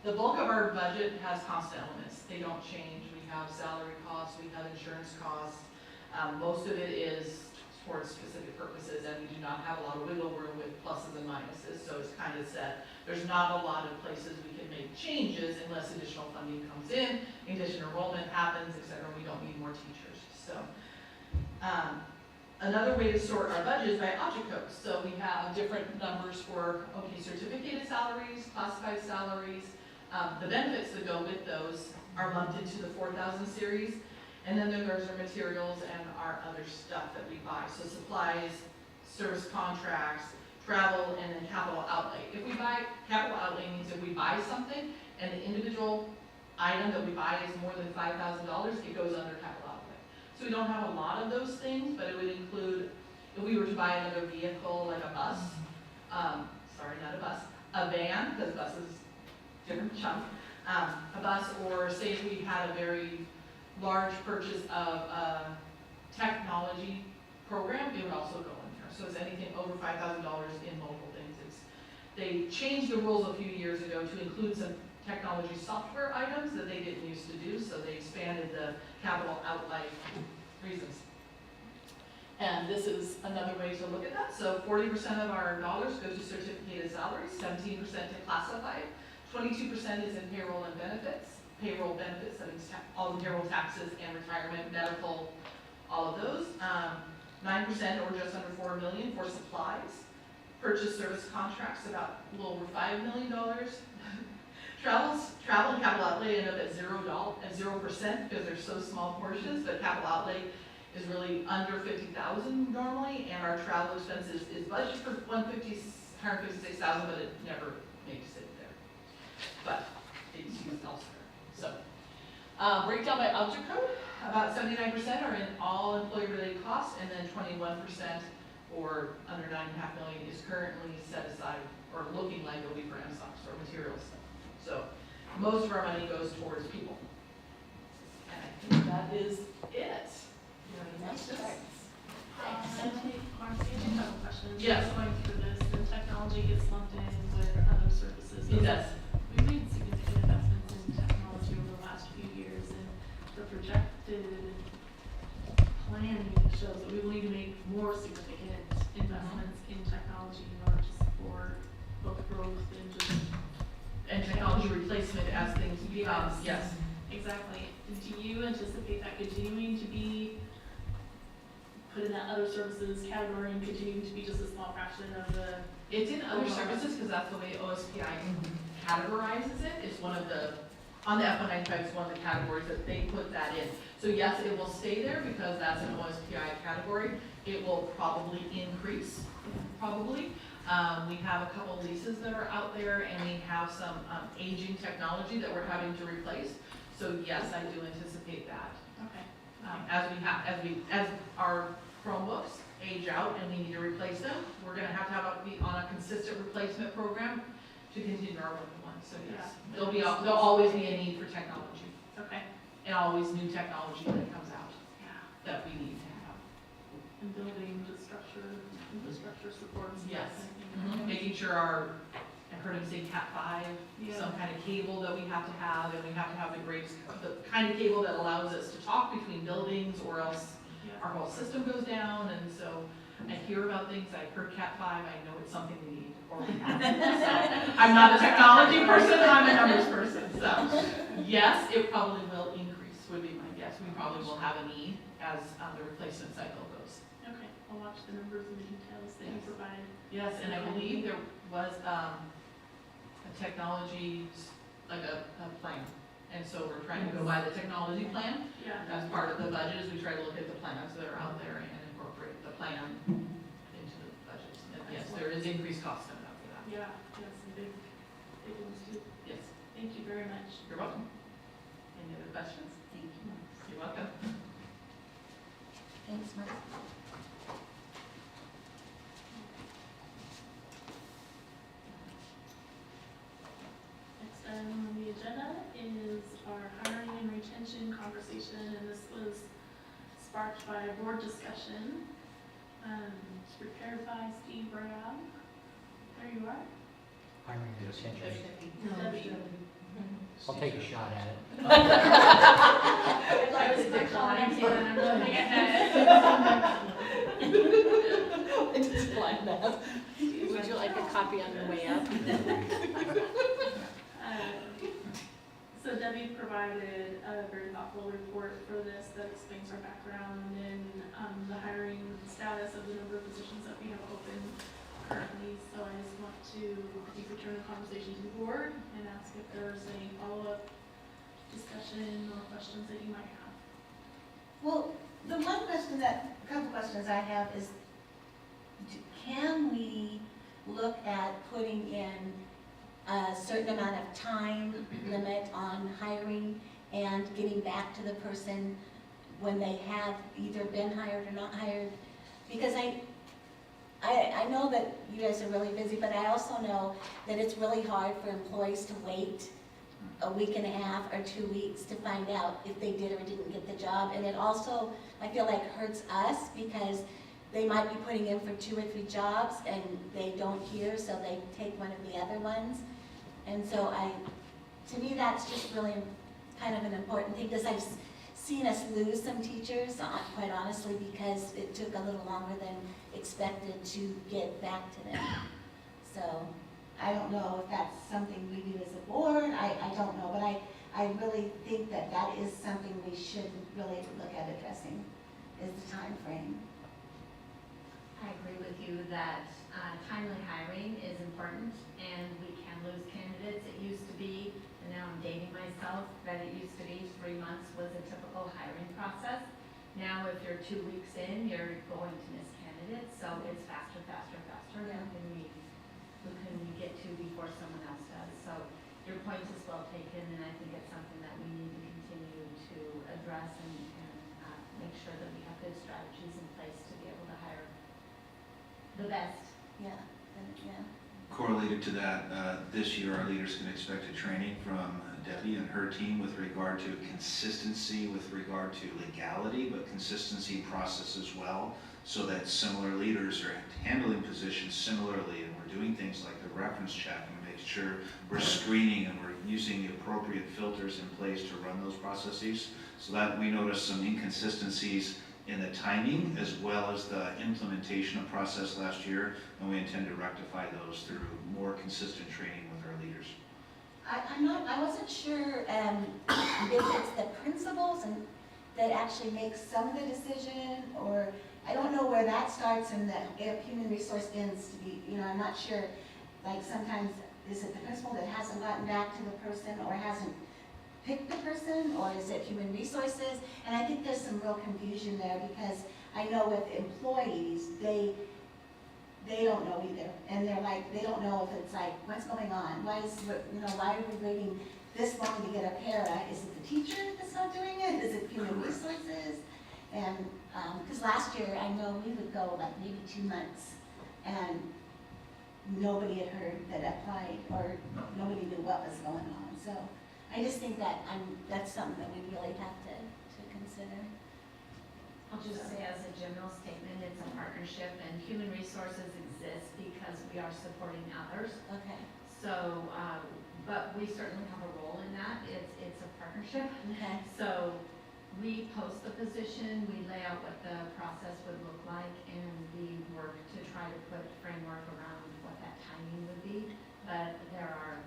The bulk of our budget has constant elements. They don't change. We have salary costs, we have insurance costs. Most of it is for specific purposes, and we do not have a lot of wiggle room with pluses and minuses, so it's kind of set. There's not a lot of places we can make changes unless additional funding comes in, additional enrollment happens, etc. We don't need more teachers. So another way to sort our budget is by object codes. So we have different numbers for, okay, certificated salaries, classified salaries. The benefits that go with those are lumped into the 4,000 series. And then there's our materials and our other stuff that we buy. So supplies, service contracts, travel, and then capital outlay. If we buy, capital outlay means if we buy something and the individual item that we buy is more than $5,000, it goes under capital outlay. So we don't have a lot of those things, but it would include, if we were to buy another vehicle like a bus, sorry, not a bus, a van, because bus is different chunk, a bus, or say if we had a very large purchase of a technology program, it would also go in there. So it's anything over $5,000 in multiple things. They changed the rules a few years ago to include some technology software items that they didn't used to do, so they expanded the capital outlay reasons. And this is another way to look at that. So 40% of our dollars go to certificated salaries, 17% to classified, 22% is in payroll and benefits. Payroll benefits, that means all the payroll taxes and retirement, medical, all of those. 9% or just under $4 million for supplies. Purchase service contracts, about a little over $5 million. Travel and capital outlay end up at 0% because they're so small portions, but capital outlay is really under $50,000 normally, and our travel expenses is budgeted for $156,000, but it never makes it there. But it's used elsewhere. So, breakdown by object code, about 79% are in all employee-related costs, and then 21%, or under $9.5 million, is currently set aside, or looking like it'll be for MSOPs or materials. So, most of our money goes towards people. And I think that is it. Nice Just- charts. Marcy, I do have a question. Yes. Just going through this, the technology gets lumped in with other services. It does. We've made significant investments in technology over the last few years, and the projected planning shows that we will need to make more significant investments in technology in order to support both growth and just. And technology replacement as things become, yes. Exactly. Do you anticipate that continuing to be put in that other services category and continuing to be just a small fraction of the? It's in other services because that's the way OSPI categorizes it. It's one of the, on the F195, it's one of the categories that they put that in. So yes, it will stay there because that's an OSPI category. It will probably increase, probably. We have a couple leases that are out there, and we have some aging technology that we're having to replace. So yes, I do anticipate that. Okay. As our Chromebooks age out and we need to replace them, we're gonna have to be on a consistent replacement program to continue our work on. So yes, Yeah. there'll always be a need for technology, Okay. and always new technology that comes out Yeah. that we need to have. And building infrastructure supports. Yes. That. Making sure our heard him say Cat 5, Yeah. some kind of cable that we have to have, and we have to have the kind of cable that allows us to talk between buildings, or else Yeah. our whole system goes down. And so I hear about things, I heard Cat 5, I know it's something we need, or we have. So I'm not a technology person, I'm a numbers person. So yes, it probably will increase, would be my guess. We probably will have a need as the replacement cycle goes. Okay, I'll watch the numbers and the details that you provide. Yes, and I believe there was a technology, like a plan. And so we're trying to go by the technology plan. Yeah. As part of the budget, is we try to look at the plans that are out there and incorporate the plan into the budget. And yes, there is increased cost coming up for that. Yeah, yes, some big ones too. Yes, Thank you very much. you're welcome. Any other questions? Thank you. You're welcome. Thanks, Mark. Next item on the agenda is our hiring and retention conversation, and this was sparked by a board discussion. Prepared by Steve Brown. There you are. Hiring and retention. No, Debbie. Debbie. I'll take a shot at it. I was declining, and I'm looking ahead. I just like that. Would you like a copy on the way up? So Debbie provided a very thoughtful report for this that explains our background and the hiring status of the number of positions that we have open currently. So I just want to, return the conversation to the board and ask if there's any follow-up discussion or questions that you might have. Well, the one question that, a couple questions I have is, can we look at putting in a certain amount of time limit on hiring and getting back to the person when they have either been hired or not hired? Because I know that you guys are really busy, but I also know that it's really hard for employees to wait a week and a half or 2 weeks to find out if they did or didn't get the job. And it also, I feel like, hurts us because they might be putting in for 2 or 3 jobs and they don't hear, so they take one of the other ones. And so to me, that's just really kind of an important thing, because I've seen us lose some teachers, quite honestly, because it took a little longer than expected to get back to them. So I don't know if that's something we do as a board, I don't know, but I really think that that is something we should really look at addressing, is the time frame. I agree with you that timely hiring is important, and we can lose candidates. It used to be, and now I'm dating myself, that it used to be 3 months was a typical hiring process. Now, if you're 2 weeks in, you're going to miss candidates, so it's faster, faster, faster. Yeah. Who can we get to before someone else does? So your point is well taken, and I think it's something that we need to continue to address and make sure that we have good strategies in place to be able to hire the best. Yeah. Correlated to that, this year our leaders can expect a training from Debbie and her team with regard to consistency, with regard to legality, but consistency process as well, so that similar leaders are handling positions similarly, and we're doing things like the reference check and make sure we're screening and we're using the appropriate filters in place to run those processes, so that we notice some inconsistencies in the timing as well as the implementation of process last year, and we intend to rectify those through more consistent training with our leaders. I wasn't sure if it's the principals and that actually make some of the decision, or I don't know where that starts and the human resource ends to be, I'm not sure. Like sometimes, is it the principal that hasn't gotten back to the person or hasn't pick the person, or is it human resources? And I think there's some real confusion there, because I know with employees, they don't know either, and they're like, they don't know if it's like, what's going on? Why are we waiting this long to get a para? Is it the teacher that's not doing it? Is it human resources? And because last year I know we would go like maybe 2 months, and nobody had heard that applied, or nobody knew what was going on. So I just think that that's something that we really have to consider. I'll just say as a general statement, it's a partnership, and human resources exists because we are supporting others. Okay. So, but we certainly have a role in that. It's a partnership. Okay. So we post the position, we lay out what the process would look like, and we work to try to put framework around what that timing would be. But there are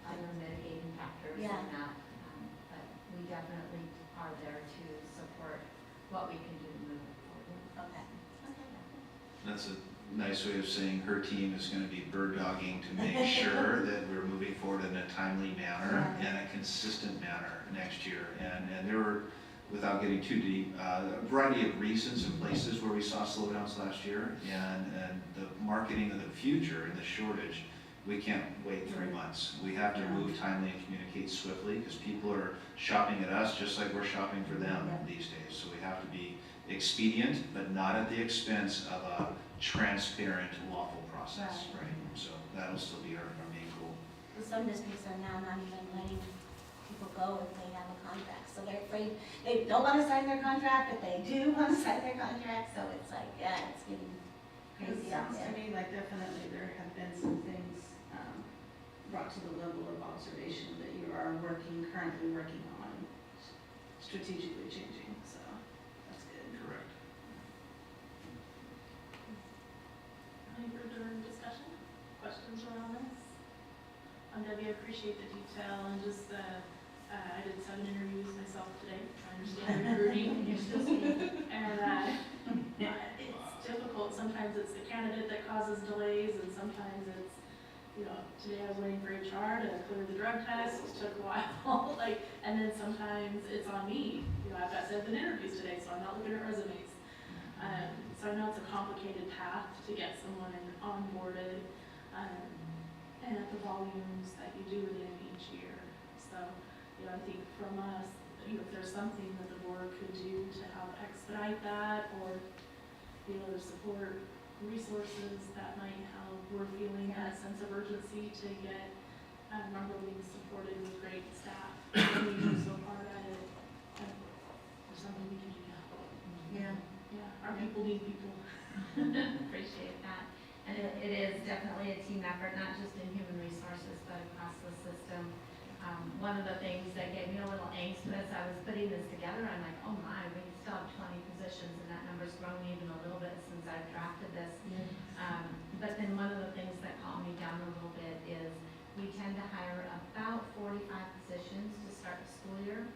other mitigating factors in Yeah. that. But we definitely are there to support what we can do moving forward. Okay. Okay. That's a nice way of saying her team is gonna be bird dogging to make sure that we're moving forward in a timely manner and a consistent manner next year. And there were, without getting too deep, a variety of reasons and places where we saw slowdowns last year. And the marketing of the future and the shortage, we can't wait 3 months. We have to move timely and communicate swiftly, because people are shopping at us just like we're shopping for them these days. So we have to be expedient, but not at the expense of a transparent, lawful process, right? So that'll still be our main goal. Some districts are now not even letting people go if they have a contract, so they're afraid, they don't want to sign their contract, but they do want to sign their contract, so it's like, yeah, it's getting It crazy out sounds to there. me like definitely there have been some things brought to the level of observation that you are currently working on, strategically changing, so that's good. Correct. Any further discussion, questions around this? Debbie, I appreciate the detail and just I did 7 interviews myself today. I understand recruiting. And it's difficult. Sometimes it's the candidate that causes delays, and sometimes it's, you know, today I was waiting for HR to clear the drug test, it took a while, and then sometimes it's on me. You know, I've got 7 interviews today, so I'm not looking at resumes. So I know it's a complicated path to get someone onboarded, and at the volumes that you do within each year. So, you know, I think from us, you know, if there's something that the board could do to help expedite that, or, you know, the support resources that might help, we're feeling that sense of urgency to get our buildings supported with great staff. We do so hard at it, there's something we can do now. Yeah. Yeah, our people need people. Appreciate that. And it is definitely a team effort, not just in human resources, but across the system. One of the things that gave me a little angst as I was putting this together, I'm like, oh my, we still have 20 positions, and that number's grown even a little bit since I've drafted this. But then one of the things that calmed me down a little bit is we tend to hire about 45 positions to start the school year.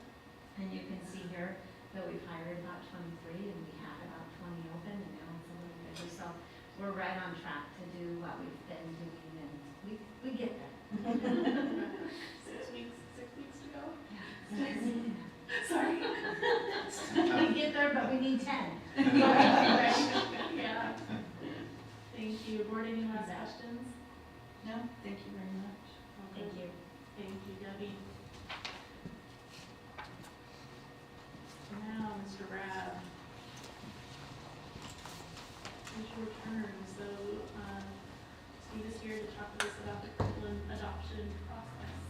And you can see here that we've hired about 23, and we have about 20 open, and now it's a little bigger. So we're right on track to do what we've been doing, and we get there. 6 weeks to go? Sorry. We get there, but we need 10. Yeah. Thank you. Board, any last questions? No, thank you very much. Thank you. Thank you, Debbie. Now, Mr. Brad. It's your turn. So, Steve is here to talk to us about the curriculum adoption process.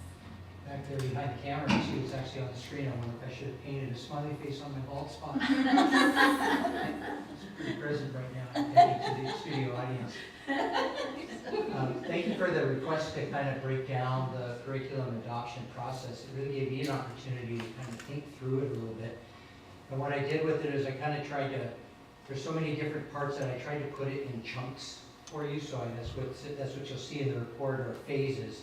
Back there behind the camera, she was actually on the screen. I wonder if I should have painted a smiley face on my bald spot. It's pretty present right now, to the studio audience. Thank you for the request to kind of break down the curriculum adoption process. It really gave me an opportunity to kind of think through it a little bit. And what I did with it is I kind of tried to, there's so many different parts that I tried to put it in chunks for you. So that's what you'll see in the report are phases.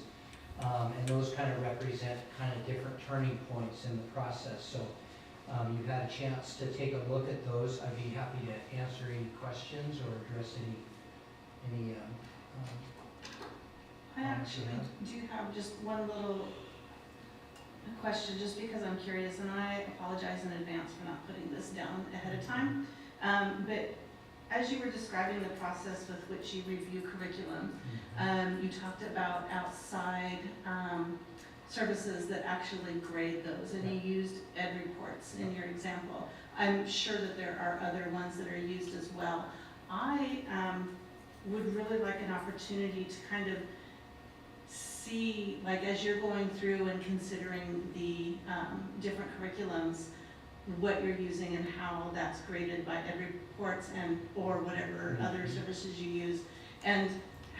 And those kind of represent kind of different turning points in the process. So you've had a chance to take a look at those. I'd be happy to answer any questions or address any I actually do have just one little question, just because I'm curious, and I apologize in advance for not putting this down ahead of time. But as you were describing the process with which you review curriculum, you talked about outside services that actually grade those, and you used ed reports in your example. I'm sure that there are other ones that are used as well. I would really like an opportunity to kind of see, like as you're going through and considering the different curriculums, what you're using and how that's graded by ed reports and or whatever other services you use, and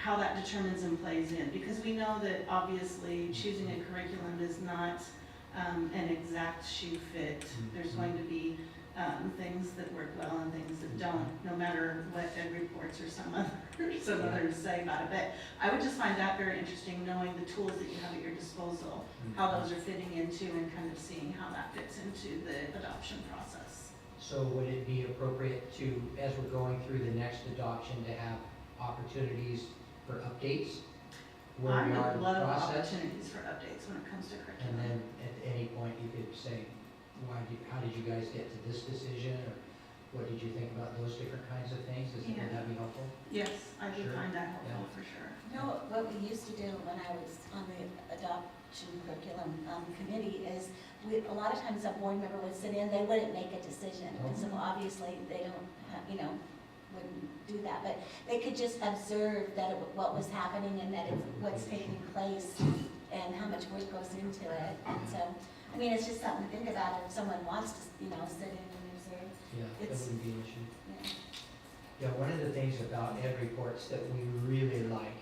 how that determines and plays in, because we know that obviously choosing a curriculum is not an exact shoe fit. There's going to be things that work well and things that don't, no matter what Ed reports or some others say about it. But I would just find that very interesting, knowing the tools that you have at your disposal, how those are fitting into, and kind of seeing how that fits into the adoption process. So would it be appropriate to, as we're going through the next adoption, to have opportunities for updates? Where I we are in would the love process? opportunities for updates when it comes to And curriculum. then at any point you could say, how did you guys get to this decision? Or what did you think about those different kinds of things? Would that be helpful? Yes, I would Sure. find that helpful Yeah. for sure. You know, what we used to do when I was on the adoption curriculum committee is a lot of times a board member would sit in, they wouldn't make a decision, because obviously they don't have, wouldn't do that, but they could just observe that what was happening and that it's what's taking place and how much work goes into it. And so, I mean, it's just something to think about if someone wants to, sit in and observe. Yeah, that It's- wouldn't be an issue. Yeah. Yeah, one of the things about Ed reports that we really like,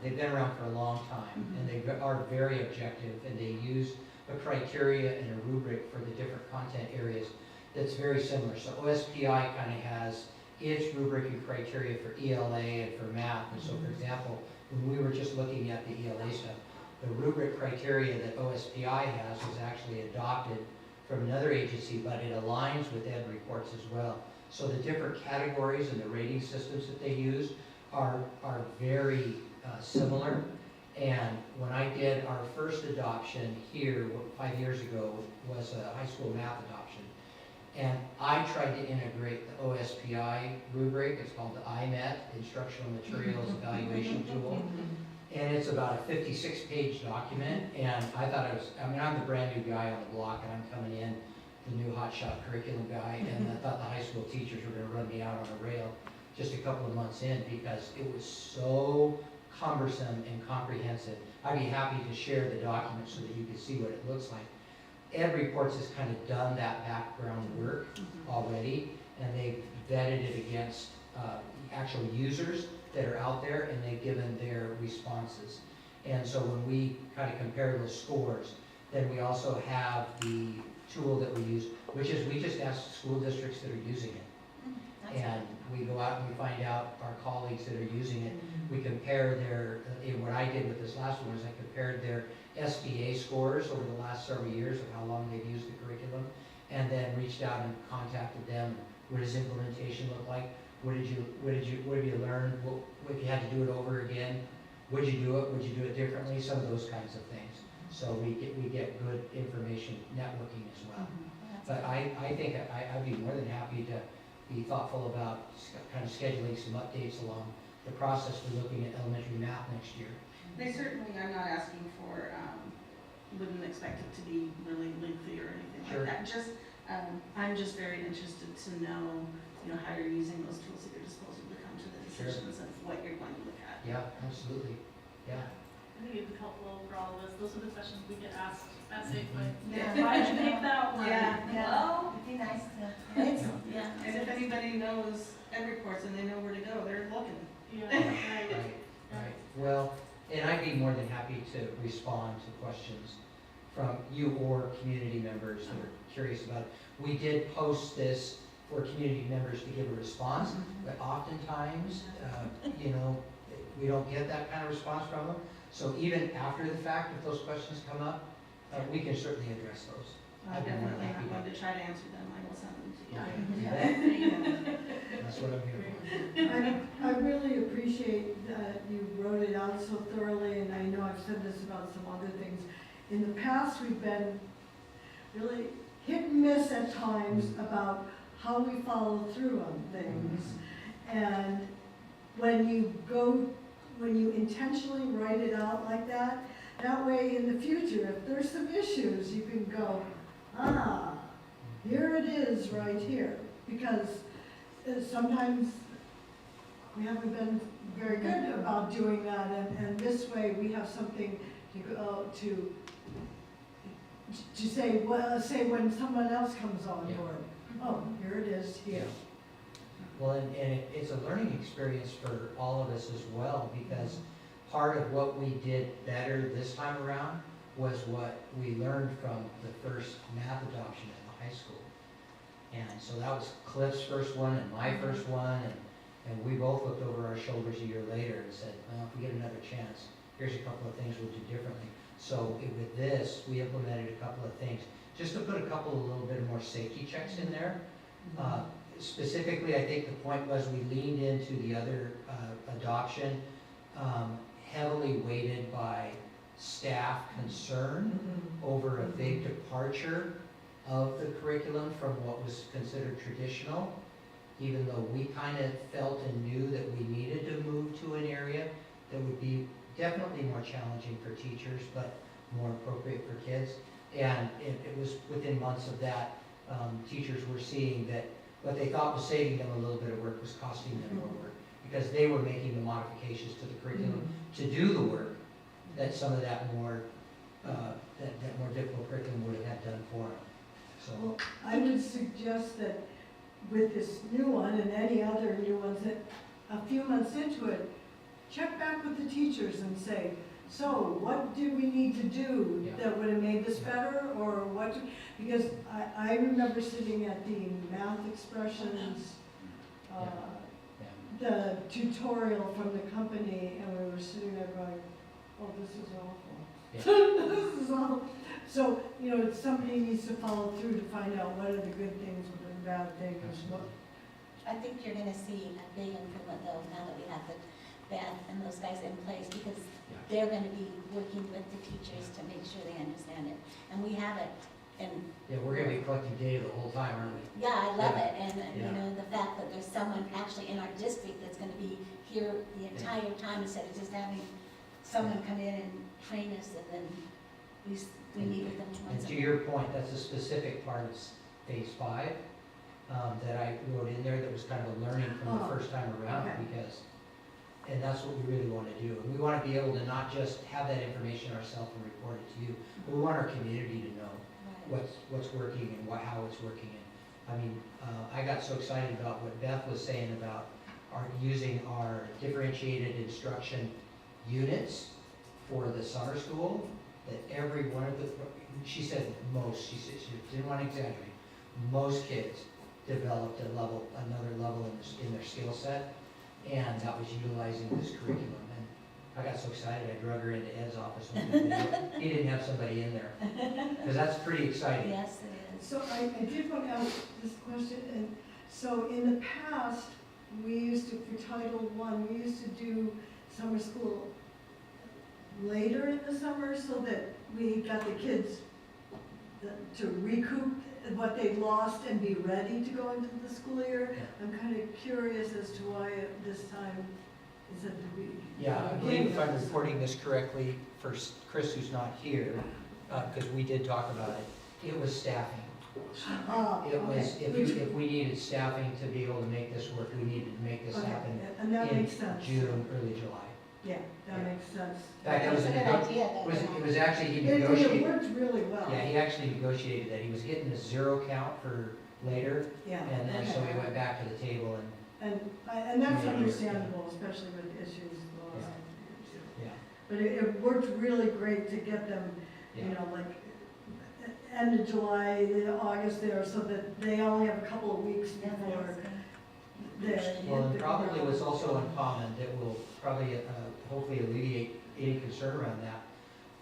they've been around for a long time, and they are very objective, and they use a criteria and a rubric for the different content areas that's very similar. So OSPI kind of has its rubric and criteria for ELA and for math. And so, for example, when we were just looking at the ELA stuff, the rubric criteria that OSPI has was actually adopted from another agency, but it aligns with Ed reports as well. So the different categories and the rating systems that they use are very similar. And when I did our first adoption here 5 years ago, was a high school math adoption. And I tried to integrate the OSPI rubric, it's called the IMET, Instructional Materials Evaluation Tool. And it's about a 56-page document, and I thought I'm the brand new guy on the block, and I'm coming in, the new hotshot curriculum guy, and I thought the high school teachers were gonna run me out on a rail just a couple of months in, because it was so cumbersome and comprehensive. I'd be happy to share the document so that you can see what it looks like. Ed Reports has kind of done that background work already, and they've vetted it against actual users that are out there, and they've given their responses. And so when we kind of compare those scores, then we also have the tool that we use, which is we just ask school districts that are using it. And we go out and we find out our colleagues that are using it. We compare what I did with this last one is I compared their SBA scores over the last several years of how long they've used the curriculum, and then reached out and contacted them. What does implementation look like? What have you learned? If you had to do it over again, would you do it? Would you do it differently? Some of those kinds of things. So we get good information networking as well. But I think I'd be more than happy to be thoughtful about kind of scheduling some updates along the process for looking at elementary math next year. They certainly, I'm not asking for, wouldn't expect it to be really lengthy or anything Sure. like that. I'm just very interested to know, how you're using those tools at your disposal to come to the decisions of what you're going to look at. Yeah, absolutely. Yeah. I think it'd be helpful for all of us. Those are the questions we get asked at Safeway. Yeah. Why did you make that one? Well, it'd be nice to, And if anybody knows Ed Reports and they know where to go, they're looking. Yeah, Right, right. right. Well, and I'd be more than happy to respond to questions from you or community members that are curious about it. We did post this for community members to give a response, but oftentimes, we don't get that kind of response from them. So even after the fact, if those questions come up, we can certainly address those. I I'd be more than definitely happy am to. going to try to answer them. I will send them to you. Okay. That's what I'm here for. I really appreciate that you wrote it out so thoroughly, and I know I've said this about some other things. In the past, we've been really hit and miss at times about how we follow through on things. And when you intentionally write it out like that, that way in the future, if there's some issues, you can go, here it is right here. Because sometimes we haven't been very good about doing that, and this way we have something to go to say when someone else comes on Yeah. board. Oh, here it is here. Well, and it's a learning experience for all of us as well, because part of what we did better this time around was what we learned from the first math adoption in the high school. And so that was Cliff's first one and my first one, and we both looked over our shoulders a year later and said, well, if we get another chance, here's a couple of things we'll do differently. So with this, we implemented a couple of things, just to put a couple, a little bit more safety checks in there. Specifically, I think the point was we leaned into the other adoption, heavily weighted by staff concern over a big departure of the curriculum from what was considered traditional, even though we kind of felt and knew that we needed to move to an area that would be definitely more challenging for teachers, but more appropriate for kids. And it was within months of that, teachers were seeing that what they thought was saving them a little bit of work was costing them more work, because they were making the modifications to the curriculum to do the work that some of that more, that more difficult curriculum would have had done for them. So, Well, I would suggest that with this new one and any other new ones, that a few months into it, check back with the teachers and say, so what do we need to do that would have made this better, or what, because I remember sitting at the math expressions, the tutorial from the company, and we were sitting there going, oh, this is awful. This is awful. So, you know, somebody needs to follow through to find out what are the good things, what are the bad things, what. I think you're gonna see a big improvement though, now that we have the Beth and those guys in place, because they're gonna be working with the teachers to make sure they understand it. And we have it, and. yeah, we're gonna be collecting data the whole time, aren't we? Yeah, I love Yeah. it, and, you Yeah. know, the fact that there's someone actually in our district that's gonna be here the entire time, instead of just having someone come in and train us, and then we meet with them And once a to month. your point, that's a specific part of phase 5 that I wrote in there that was kind of a learning from the first time around, okay. because, and that's what we really want to do. And we want to be able to not just have that information ourselves and report it to you, but we want our community to know Right. what's working and how it's working. And I mean, I got so excited about what Beth was saying about using our differentiated instruction units for the summer school, that every one of the, she said she didn't want to exaggerate, most kids developed another level in their skill set, and that was utilizing this curriculum. And I got so excited, I drug her into Ed's office when he didn't have somebody in there, because that's pretty exciting. Yes, it is. So I did want to ask this question, and so in the past, we used to, for Title I, we used to do summer school later in the summer so that we got the kids to recoup what they've lost and be ready to go into the school year. Yeah. I'm kind of curious as to why this time is at the beginning. Yeah, I believe if I'm reporting this correctly, for Chris who's not here, because we did talk about it, it was staffing. It was, if we needed staffing to be able to make this work, we needed to make this Okay, happen and that in makes sense. June, early July. Yeah, that Yeah. makes sense. In fact, that was That's a good idea, though. it was actually, he It negotiated, worked really well. yeah, he actually negotiated that. He was getting a 0 count for later, Yeah. and then so he went back to the table and, And that's Yeah. understandable, especially with issues the last yeah, But it worked really great to get them, you yeah. know, like, end of July, August there, so that they only have a couple of weeks Yeah, before that's good. they Well, hit and the probably ground. what's also uncommon that will probably, hopefully alleviate any concern around that,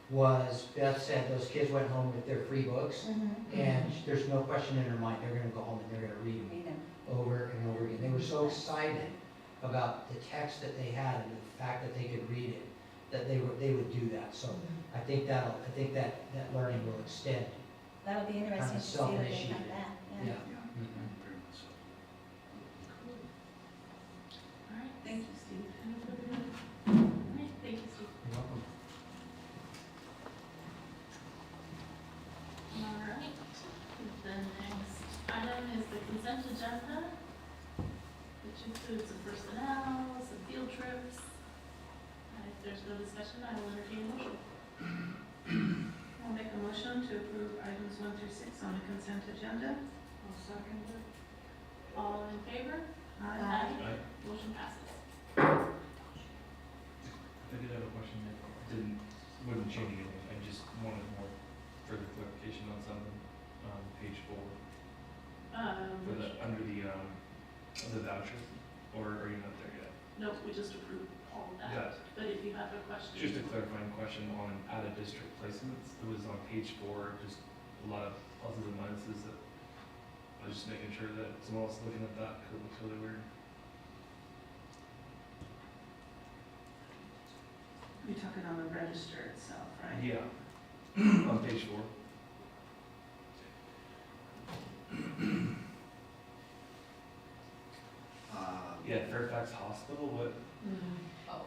was Beth said those kids went home with their free books, and there's no question in her mind, they're gonna go home and they're gonna read them Read 'em. over and over again. They were so excited about the text that they had and the fact that they could read it, that they would do that. So I think that learning will extend. That'll be interesting Kind of to see what they self-initiated. come back, Yeah. yeah. Mhm. Very much so. All right, Thank you, Steve. any further? All right, thank you, Steve. You're welcome. All right, the next item is the consent agenda, which includes some personnel, some field trips. If there's no discussion, I will entertain a motion. I'll make a motion to approve items 1 through 6 on the consent agenda. I'll second it. All in favor? Aye. Motion passes. I did have a question that wouldn't change anything, I just wanted more further clarification on something, page 4, for the, under the voucher, or are you not there yet? Nope, we just approved all of that. Yeah, But if you have a question. just a clarifying question on out-of-district placements, it was on page 4, just a lot of pluses and minuses that, I was just making sure that someone else looking at that, because it looks really weird. You're talking on the register itself, right? Yeah, on page 4. Yeah, Fairfax Hospital, what, Oh.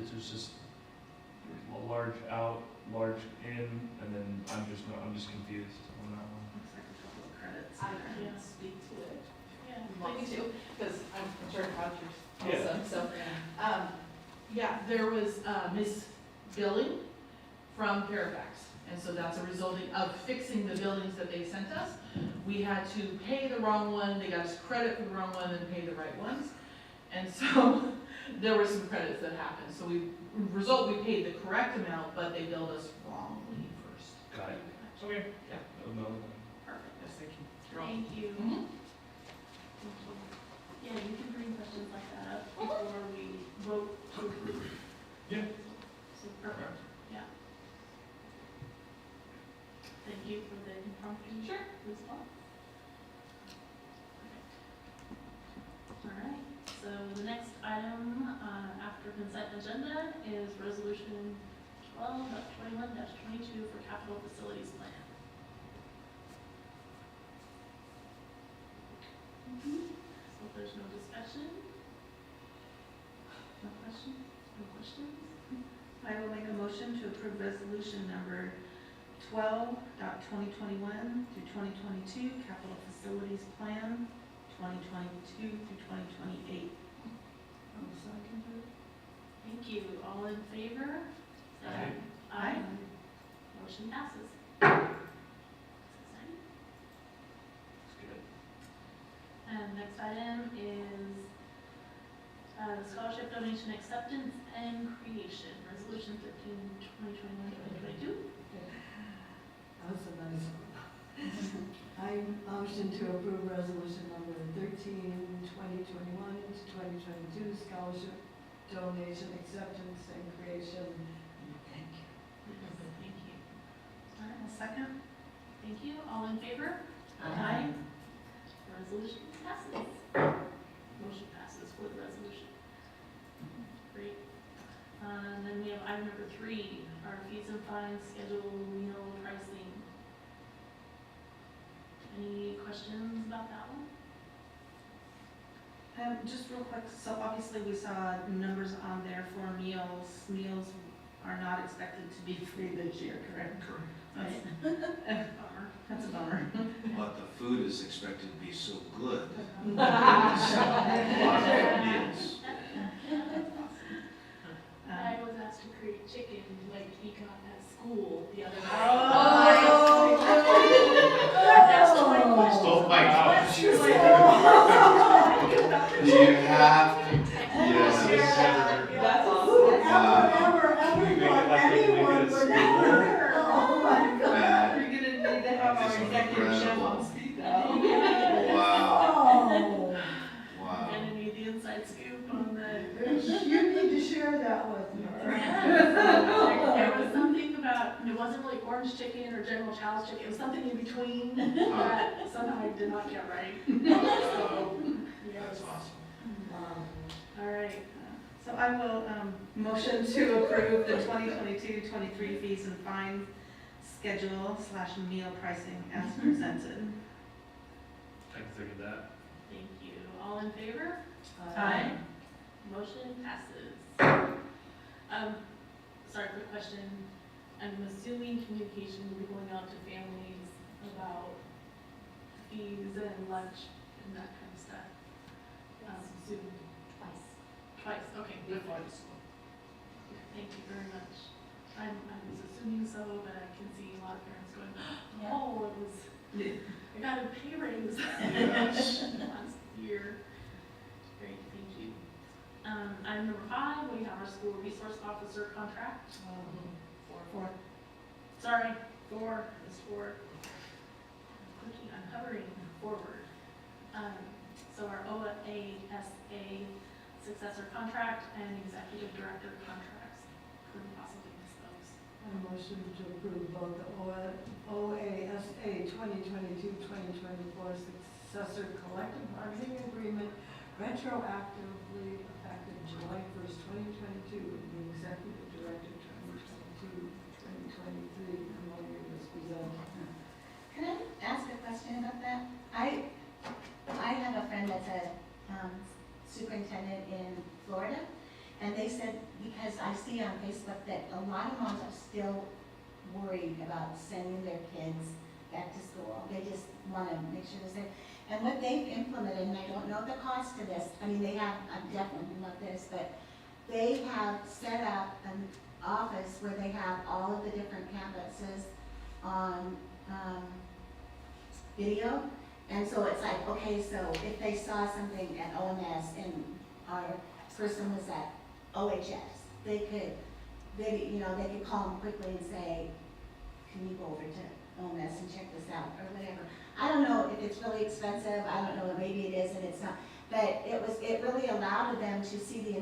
it's just a large out, large in, and then I'm just confused on that one. Looks like a couple of credits. I Yeah. can speak to it. Yeah, Me please. too, because I'm concerned vouchers Yeah. also, so. Yeah, there was misbilling from Fairfax. And so that's a resulting of fixing the billings that they sent us. We had to pay the wrong one, they got us credit for the wrong one and pay the right ones. And so there were some credits that happened. So we paid the correct amount, but they billed us wrongly first. Got it. Okay. Yeah. No, Perfect. Yes, thank you. Thank you. Mhm. Thank you. Yeah, you can bring questions like that up before we vote to approve. Yeah. So perfect, yeah. Thank you for the impromptu response. All right, so the next item after consent agenda is resolution 12/21-22 for capital facilities plan. So if there's no discussion? No questions? No questions? I will make a motion to approve resolution number 12.2021 through 2022, capital facilities plan, 2022 through 2028. Thank you. All in favor? Say Aye. Aye. Motion passes. Exciting. it's good. And next item is scholarship donation acceptance and creation, resolution 13/2021-2022. That was a nice one. I motion to approve resolution number 13/2021 to 2022 scholarship donation acceptance and creation. Thank you. Thank you. All right, A second? thank you. All in favor? Aye. Resolution passes. Motion passes for the resolution. Great. Then we have item number 3, our fees and fines schedule meal pricing. Any questions about that one? Just real quick, so obviously we saw numbers on there for meals. Meals are not expected to be free this year, correct? Correct. Right. Bummer. That's a bummer. But the food is expected to be so good. A Uh, lot of meals. I was asked to create chicken like he got at school the other day. That's my question. Oh my gosh. What's your You have to, yes. That's awesome. Ever Can we make it thought like they make anyone it at would school? ever? Oh my God. That You're gonna need to have our is executive chef incredible. on speed now. Wow, Oh, wow. Gonna need the inside scoop on the. you need to share that with her. There was something about, it wasn't really orange chicken or General Chow's chicken, it was something in between that somehow I did not get right. So, That's yes. awesome. All right, So I will motion to approve the 2022-23 fees and fines schedule / meal pricing as presented. I can second that. thank you. All in favor? Aye. Motion passes. Sorry, quick question. I'm assuming communication will be going out to families about fees and lunch and that kind of stuff. Soon. Twice, okay. Before the school. Thank you very much. I was assuming so, but I can see a lot of parents going, Yeah. oh, I got a pay raise Yes. last year. Item number 5, we have our school resource officer contract. For, Sorry, 4 is for, I'm hovering forward. So our OASA successor contract and executive director contracts. Couldn't possibly miss those. A motion to approve both the OASA 2022-2024 successor collective bargaining agreement retroactively effective July 1st, 2022, and the executive director 2022-2023 MOU was presented. Can I ask a question about that? I have a friend that's a superintendent in Florida, and they said, because I see on Facebook that a lot of moms are still worried about sending their kids back to school. They just want to make sure they're safe. And what they've implemented, and I don't know the cost to this, I mean, they have, I'm definitely not this, but they have set up an office where they have all of the different campuses on video. And so it's like, okay, so if they saw something at OMS and our person was at OHS, they could call them quickly and say, can you go over to OMS and check this out, or whatever. I don't know if it's really expensive, I don't know, maybe it is and it's not, but it really allowed them to see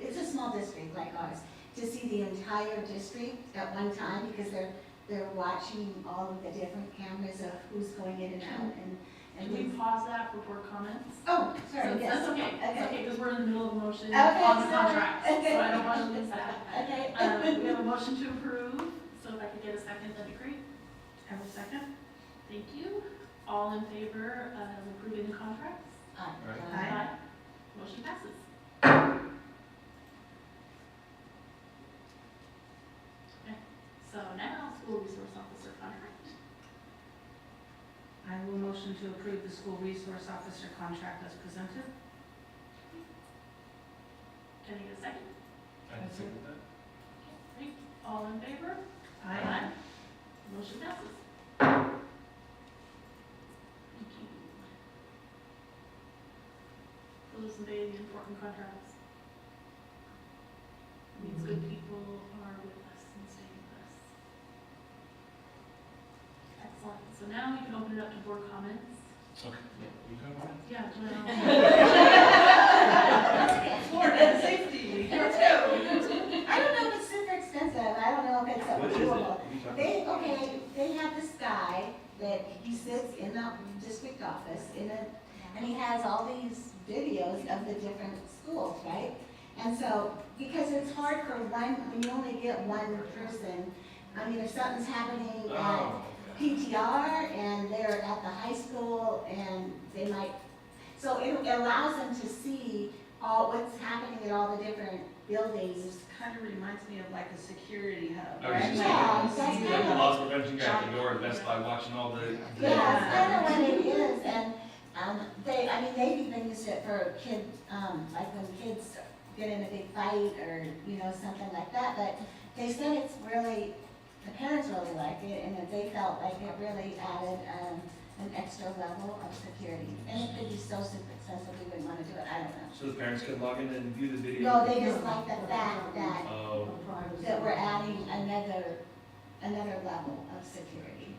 it's a small district like ours, to see the entire district at one time, because they're watching all of the different cameras of who's going in and out, Can we pause that for board comments? Oh, sorry, So yes. that's okay, that's okay, because we're in the middle of a motion Okay, on the sorry. contract, so I don't want to lose that. Okay. We have a motion to approve, so if I could get a second, that'd be great. I will second. Thank you. All in favor of approving the contracts? Aye. Motion passes. Okay, so now, school resource officer contract. I will motion to approve the school resource officer contract as presented. Can I get a second? I can second that. Great. All in favor? Aye. Motion passes. Thank you. Those are the important contracts. Means good people are with us and stay with us. Excellent. So now we can open it up to board comments. Okay, yeah, you go ahead. Yeah, Joanne. Florida safety. I don't know if it's super expensive, I don't know if it's What is it? doable. What are you talking about? They have this guy that he sits in the district office and he has all these videos of the different schools, right? And so, because it's hard for when you only get one person, I mean, if something's happening at Oh, okay. PTR and they're at the high school and they might, so it allows them to see what's happening at all the different buildings. Kind of reminds me of like a security hub, I was right? just Yeah, Like, that's you Like see the kinda loss prevention guy at the door at Best Buy watching all the. Yeah, that's kind of what it is, and they've even used it for like when kids get in a big fight or, something like that, but they said it's really, the parents really liked it, and that they felt like it really added an extra level of security. And it could be so super expensive, we wouldn't want to do it, I don't know. So the parents can log in and view the video? No, they just like the fact Oh, that we're adding another level of security.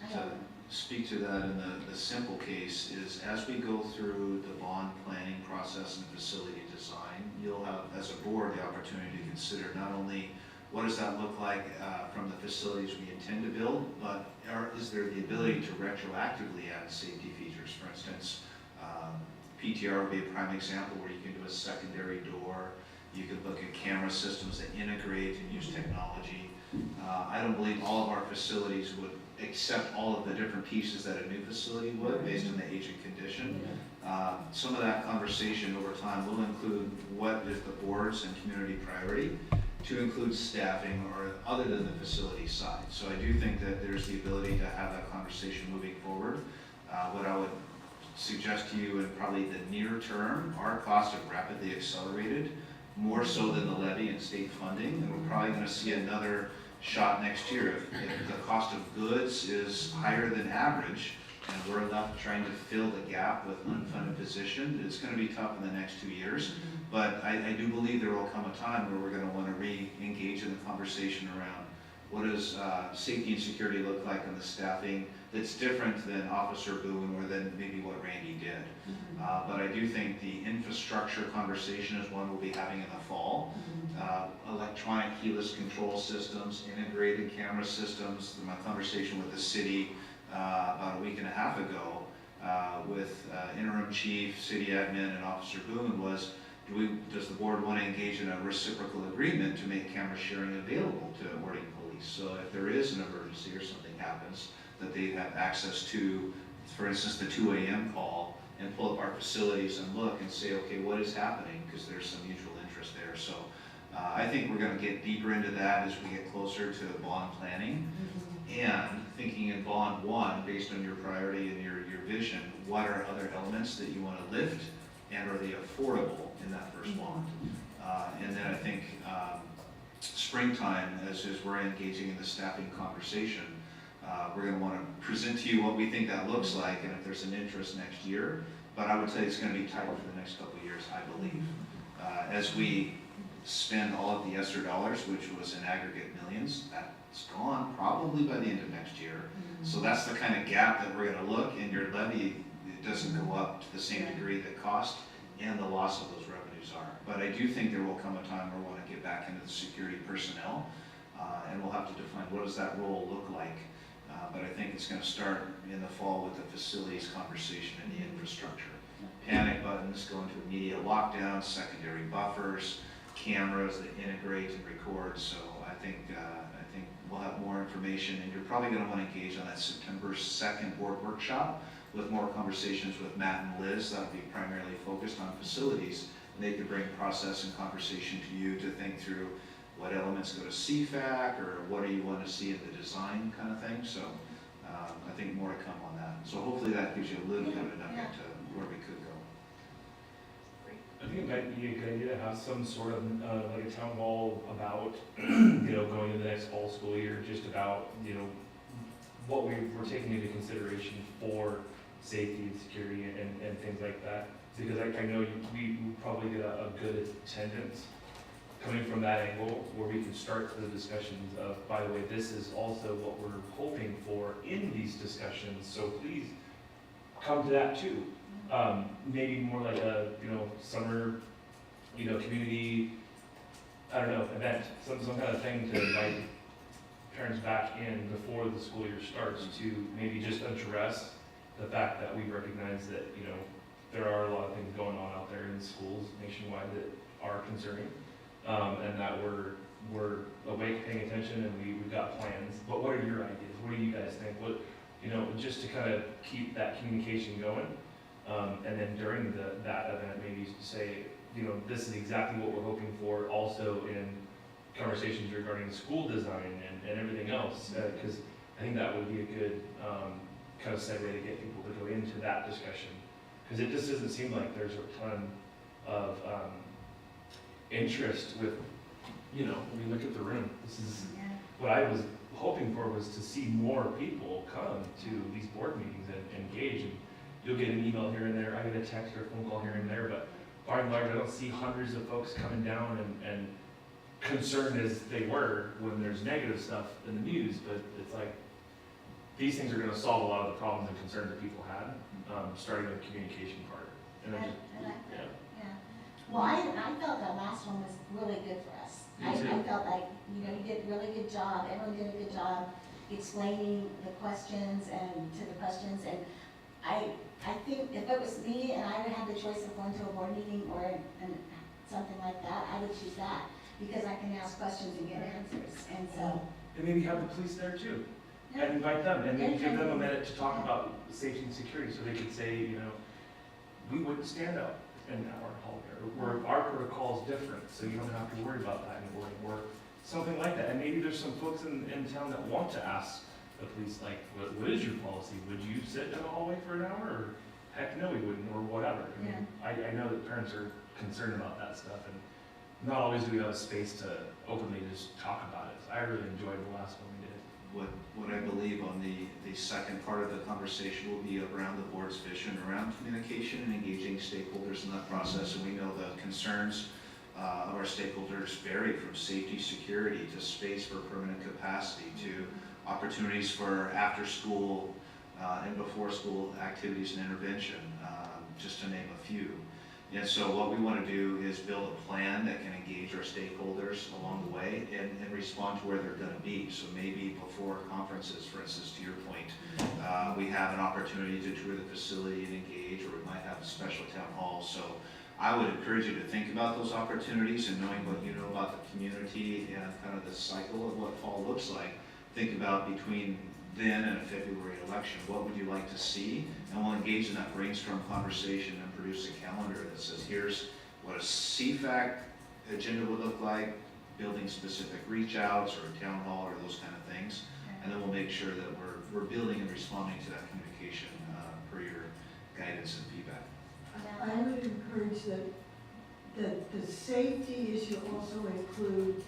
I To don't know. speak to that in the simple case is, as we go through the bond planning process and facility design, you'll have, as a board, the opportunity to consider not only what does that look like from the facilities we intend to build, but is there the ability to retroactively add safety features? For instance, PTR would be a prime example where you can do a secondary door. You could look at camera systems that integrate and use technology. I don't believe all of our facilities would accept all of the different pieces that a new facility would based on the age and condition. Some of that conversation over time will include what is the board's and community priority to include staffing or other than the facility side. So I do think that there's the ability to have that conversation moving forward. What I would suggest to you in probably the near term, our costs have rapidly accelerated, more so than the levy and state funding, and we're probably going to see another shot next year. If the cost of goods is higher than average, and we're not trying to fill the gap with unfunded position. It's gonna be tough in the next 2 years, but I do believe there will come a time where we're gonna wanna re-engage in the conversation around what does safety and security look like in the staffing that's different than Officer Boone or than maybe what Randy did. But I do think the infrastructure conversation is one we'll be having in the fall. Electronic keyless control systems, integrated camera systems. My conversation with the city about a week and a half ago with interim chief, city admin, and Officer Boone was, does the board want to engage in a reciprocal agreement to make camera sharing available to Orting Police? So if there is an emergency or something happens, that they have access to, for instance, the 2 a.m. call, and pull up our facilities and look and say, okay, what is happening? Because there's some mutual interest there. So I think we're going to get deeper into that as we get closer to bond planning. And thinking in bond one, based on your priority and your vision, what are other elements that you want to lift, and are they affordable in that first bond? And then I think springtime, as we're engaging in the staffing conversation, we're going to want to present to you what we think that looks like, and if there's an interest next year. But I would say it's going to be tight for the next couple of years, I believe. As we spend all of the ESSER dollars, which was in aggregate millions, that's gone probably by the end of next year. So that's the kind of gap that we're going to look, and your levy, it doesn't go up to the same degree that cost and the loss of those revenues are. But I do think there will come a time where we'll want to get back into the security personnel, and we'll have to define what does that role look like. But I think it's going to start in the fall with the facilities conversation and the infrastructure. Panic buttons, go into immediate lockdown, secondary buffers, cameras that integrate and record. So I think we'll have more information, and you're probably going to want to engage on that September 2nd board workshop with more conversations with Matt and Liz. That'll be primarily focused on facilities, and they could bring process and conversation to you to think through what elements go to CFAC, or what do you want to see in the design kind of thing. So I think more to come on that. So hopefully that gives you a little bit of a nugget to where we could go. I think it might be a good idea to have some sort of like a town hall about, going into the next fall school year, just about, what we're taking into consideration for safety and security and things like that. Because I know we probably get a good attendance coming from that angle, where we can start the discussions of, by the way, this is also what we're hoping for in these discussions, so please come to that too. Maybe more like a, summer, community, I don't know, event, some kind of thing to invite parents back in before the school year starts, to maybe just address the fact that we recognize that, there are a lot of things going on out there in schools nationwide that are concerning. And that we're awake, paying attention, and we've got plans. But what are your ideas? What do you guys think? What, just to kind of keep that communication going. And then during that event, maybe say, this is exactly what we're hoping for, also in conversations regarding school design and everything else. Because I think that would be a good kind of segue to get people to go into that discussion. Because it just doesn't seem like there's a ton of interest with, look at the room. This is what I was hoping for, was to see more people come to these board meetings and engage. And you'll get an email here and there, I get a text or a phone call here and there, but by and large, I don't see hundreds of folks coming down and concerned as they were when there's negative stuff in the news. But it's like, these things are going to solve a lot of the problems and concerns that people had, starting with the communication part. And then Well, I felt that last one was really good for us. I felt like, you did a really good job, everyone did a good job explaining the questions and I think if it was me and I would have the choice of going to a board meeting or something like that, I would choose that, because I can ask questions and get answers, and so. And maybe have the police there too, and invite them, and maybe give them a minute to talk about safety and security, so they could say, we wouldn't stand up in our hall there, or our protocol is different, so you don't have to worry about that anymore, or something like that. And maybe there's some folks in town that want to ask the police, like, what is your policy? Would you sit in the hallway for an hour? Or heck no, we wouldn't, or whatever. I know that parents are concerned about that stuff, and not always do we have a space to openly just talk about it. So I really enjoyed the last one we did. What I believe on the A second part of the conversation will be around the board's vision, around communication and engaging stakeholders in that process. And we know the concerns of our stakeholders vary from safety, security, to space for permanent capacity, to opportunities for after-school and before-school activities and intervention, just to name a few. And so what we want to do is build a plan that can engage our stakeholders along the way and respond to where they're going to be. So maybe before conferences, for instance, to your point, we have an opportunity to tour the facility and engage, or we might have a special town hall. So I would encourage you to think about those opportunities, and knowing what you know about the community and kind of the cycle of what fall looks like, think about between then and a February election, what would you like to see? And we'll engage in that brainstorm conversation and produce a calendar that says, here's what a CFAC agenda would look like, building specific reach outs or a town hall or those kind of things. And then we'll make sure that we're building and responding to that communication per your guidance and feedback. I would encourage that the safety issue also include,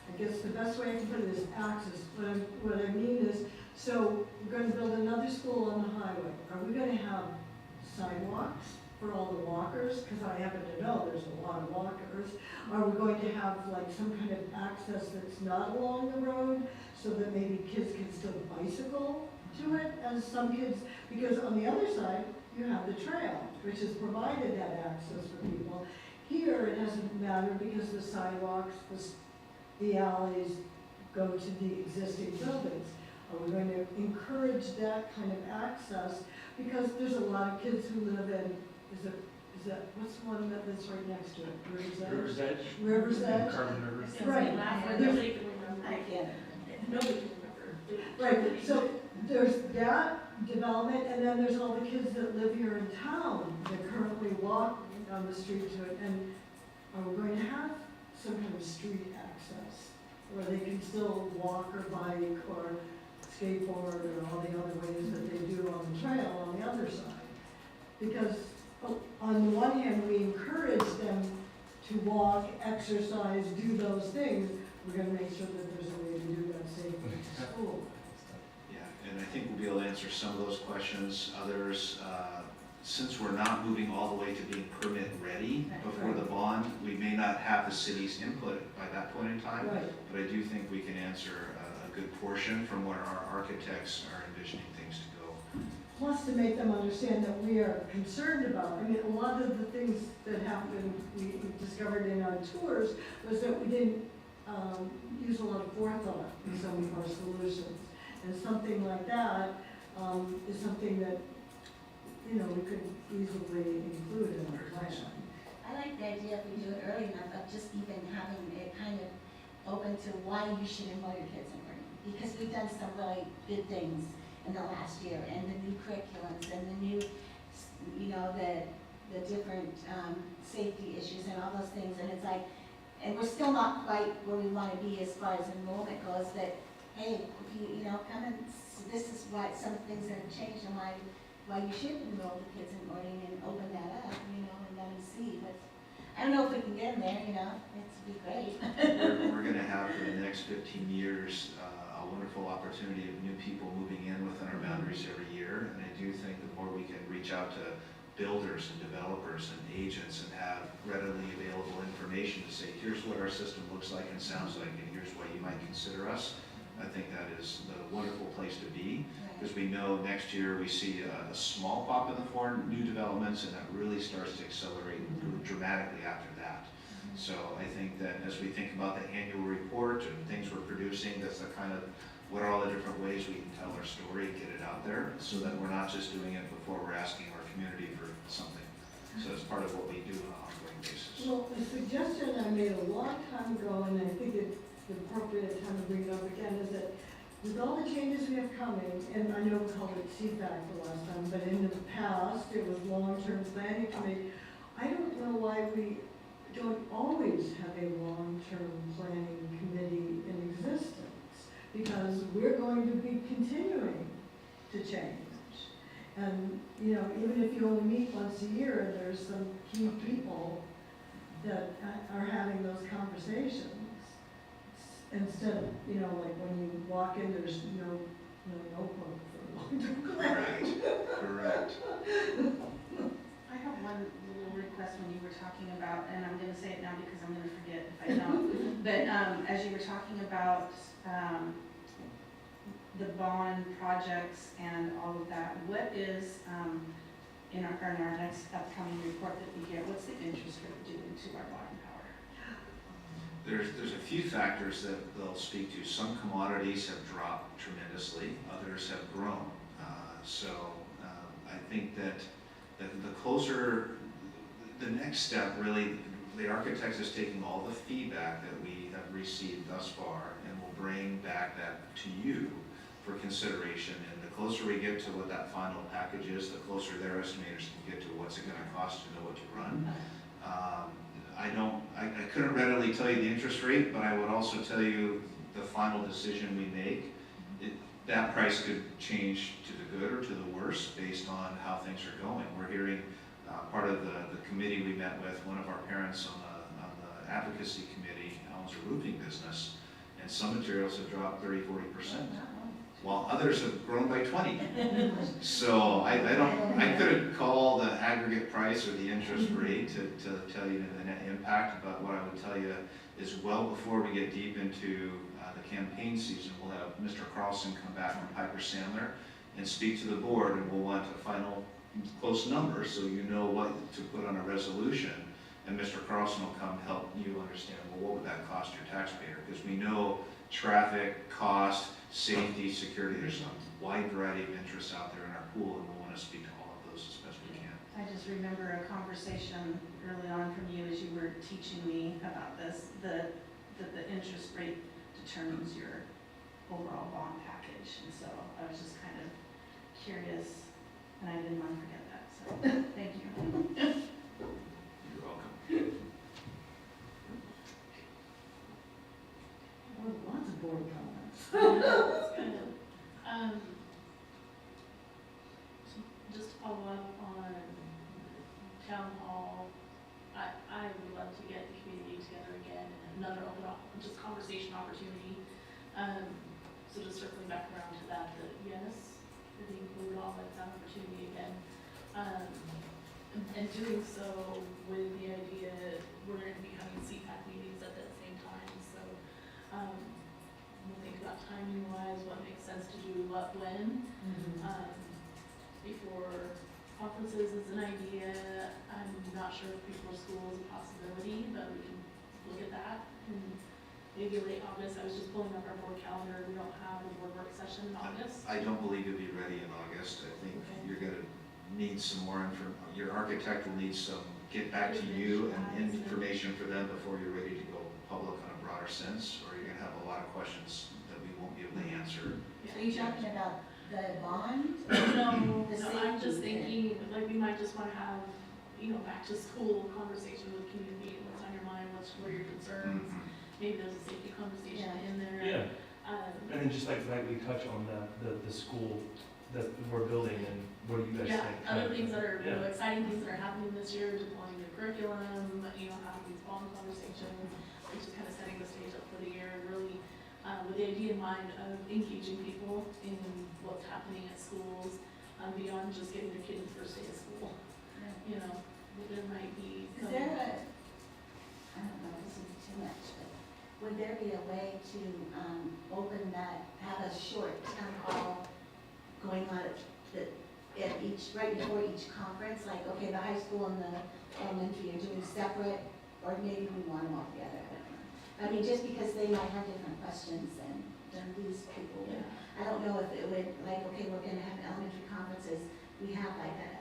I guess the best way I can put it is access. What I mean is, so we're going to build another school on the highway. Are we going to have sidewalks for all the walkers? Because I happen to know there's a lot of walkers. Are we going to have like some kind of access that's not along the road so that maybe kids can still bicycle to it? As some kids, because on the other side, you have the trail, which has provided that access for people. Here, it doesn't matter because the sidewalks, the alleys go to the existing buildings. Are we going to encourage that kind of access? Because there's a lot of kids who live in, is that, what's the one that's right next to it? River's Edge. River's Edge? Carbon River. Right. Nobody can remember. I can't. Nobody can remember. Right, so there's that development, and then there's all the kids that live here in town that currently walk down the street to it. And are we going to have some kind of street access where they can still walk or bike or skateboard or all the other ways that they do on the trail on the other side? Because on the one hand, we encourage them to walk, exercise, do those things. We're going to make sure that there's a way to do that safely at school. Yeah, and I think we'll be able to answer some of those questions. Others, since we're not moving all the way to being permit ready before the bond, we may not have the city's input by that point in time. Right. But I do think we can answer a good portion from where our architects are envisioning things to go. Plus to make them understand that we are concerned about, I mean, a lot of the things that happened, we discovered in our tours, was that we didn't use a lot of forethought in some of our solutions. And something like that is something that, you know, we could easily include in our plan. I like the idea if we do it early enough of just even having it kind of open to why you should enroll your kids in learning. Because we've done some really good things in the last year, and the new curriculums and the new, you know, the different safety issues and all those things. And it's like, and we're still not quite where we want to be as far as enrollment goes, that, hey, if you know, come and, this is why some things that have changed and why you should enroll the kids in Orting and open that up, you know, and let them see. But I don't know if we can get them there, you know, it'd be great. We're going to have for the next 15 years a wonderful opportunity of new people moving in within our boundaries every year. And I do think the more we can reach out to builders and developers and agents and have readily available information to say, here's what our system looks like and sounds like, and here's why you might consider us, I think that is a wonderful place to be. Because we know next year we see a small pop in the form, new developments, and that really starts to accelerate dramatically after that. So I think that as we think about the annual report and things we're producing, that's the kind of, what are all the different ways we can tell our story and get it out there, so that we're not just doing it before we're asking our community for something. So it's part of what we do on an ongoing basis. Well, a suggestion I made a long time ago, and I think it's the appropriate time to bring it up again, is that with all the changes we have coming, and I know we called it CFAC the last time, but in the past, it was long-term planning committee. I don't know why we don't always have a long-term planning committee in existence, because we're going to be continuing to change. And, you know, even if you only meet once a year, there's some key people that are having those conversations. Instead of, you know, like when you walk in, there's no really open for a long time. Correct. I have one little request when you were talking about, and I'm gonna say it now because I'm gonna forget if I don't. But, as you were talking about, the bond projects and all of that, what is, in our next upcoming report that we get, what's the interest rate doing to our buying power? There's a few factors that they'll speak to. Some commodities have dropped tremendously, others have grown. I think that the closer, the next step really, the architect is taking all the feedback that we have received thus far and will bring back that to you for consideration. And the closer we get to what that final package is, the closer their estimators can get to what's it gonna cost to know what to run. I couldn't readily tell you the interest rate, but I would also tell you the final decision we make, that price could change to the good or to the worse based on how things are going. We're hearing, part of the committee we met with, one of our parents on the advocacy committee owns a roofing business, and some materials have dropped 30–40%. While others have grown by 20. So I couldn't call the aggregate price or the interest rate to tell you the net impact, but what I would tell you is well before we get deep into the campaign season, we'll have Mr. Carlson come back from Piper Sandler and speak to the board, and we'll want a final close number so you know what to put on a resolution. And Mr. Carlson will come help you understand, well, what would that cost your taxpayer? Because we know traffic, cost, safety, security, there's a wide variety of interests out there in our pool, and we'll want to speak to all of those as best we can. I just remember a conversation early on from you as you were teaching me about this, that the interest rate determines your overall bond package. And so I was just kind of curious, and I didn't want to forget that, so thank you. You're welcome. Oh, lots of board comments. That's good. Just to follow up on town hall, I would love to get the community together again and another just conversation opportunity. So just circling back around to that yes, I think we would all like that opportunity again. And doing so with the idea, we're going to be having CPAC meetings at the same time, so we'll think about timing wise, what makes sense to do, what, when. Before conferences is an idea. I'm not sure if before school is a possibility, but we can look at that. And maybe late August, I was just pulling up our board calendar, we don't have a board work session in August. I don't believe you'll be ready in August. I think you're gonna need some more your architect will need some, get back to you and information for them before you're ready to go public on a broader sense, or you're gonna have a lot of questions that we won't be able to answer. So you're talking about the bond? No, The I'm just safety. thinking, like, we might just wanna have, back to school conversation with community, what's on your mind, what are your concerns? Maybe there's a safety conversation Yeah. in there. Yeah, and then just like we touch on the school that we're building, and what do you guys think? Other things that are, Yeah. exciting things that are happening this year, deploying new curriculum, having these bond conversations, and just kind of setting the stage up for the year, and really, with the idea in mind of engaging people in what's happening at schools, beyond just getting their kid in the first day of school. There might be Is some. there I don't know, this is too much, but would there be a way to open that, have a short town hall going on right before each conference, like, okay, the high school and the elementary are doing separate, or maybe we want them all together, I don't know. I mean, just because they might have different questions than these people. Yeah. I don't know if it would, like, okay, we're gonna have elementary conferences, we have like a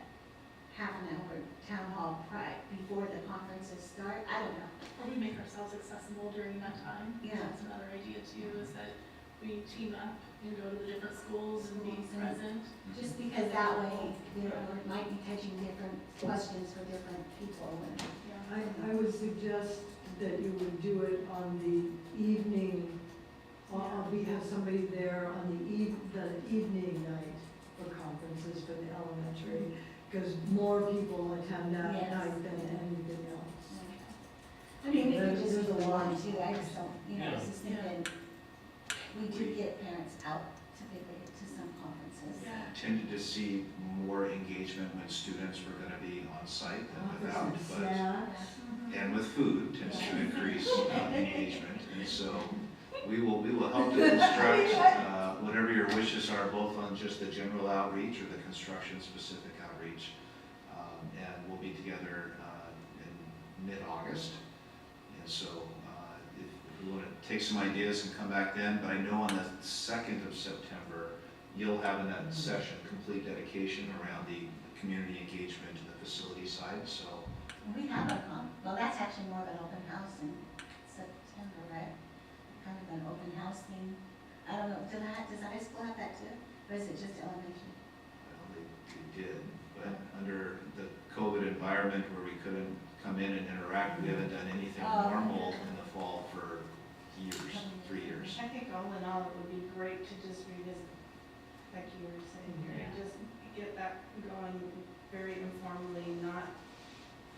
half an hour town hall before the conferences start, I don't know. Or we make ourselves accessible during that time. Yeah. That's another idea too, is that we team up and go to the different schools and be present. Just because that way, we might be catching different questions for different people. And I would suggest that you would do it on the evening, we have somebody there on the evening night for conferences for the elementary, because more people attend that Yes. night than anything else. I mean, we could just There's do a the lot. one too, I just don't, I was just Yeah. thinking, we do get parents out typically to some tended to see more engagement when students were gonna be on site than without, but, Snacks. and with food tends to increase engagement. And so we will help to construct whatever your wishes are, both on just the general outreach or the construction-specific outreach. And we'll be together in mid-August. And so if we want to take some ideas and come back then, but I know on the 2nd of September, you'll have in that session complete dedication around the community engagement and the facility side, so. We have well, that's actually more of an open house in September, right? Kind of an open house thing. I don't know, does the high school have that too? Or is it just elementary? Well, they did, but under the COVID environment where we couldn't come in and interact, we haven't done anything Oh, normal yeah. in the fall for years, 3 years. I think all in all, it would be great to just revisit, like you were saying, Yeah. just get that going very informally, not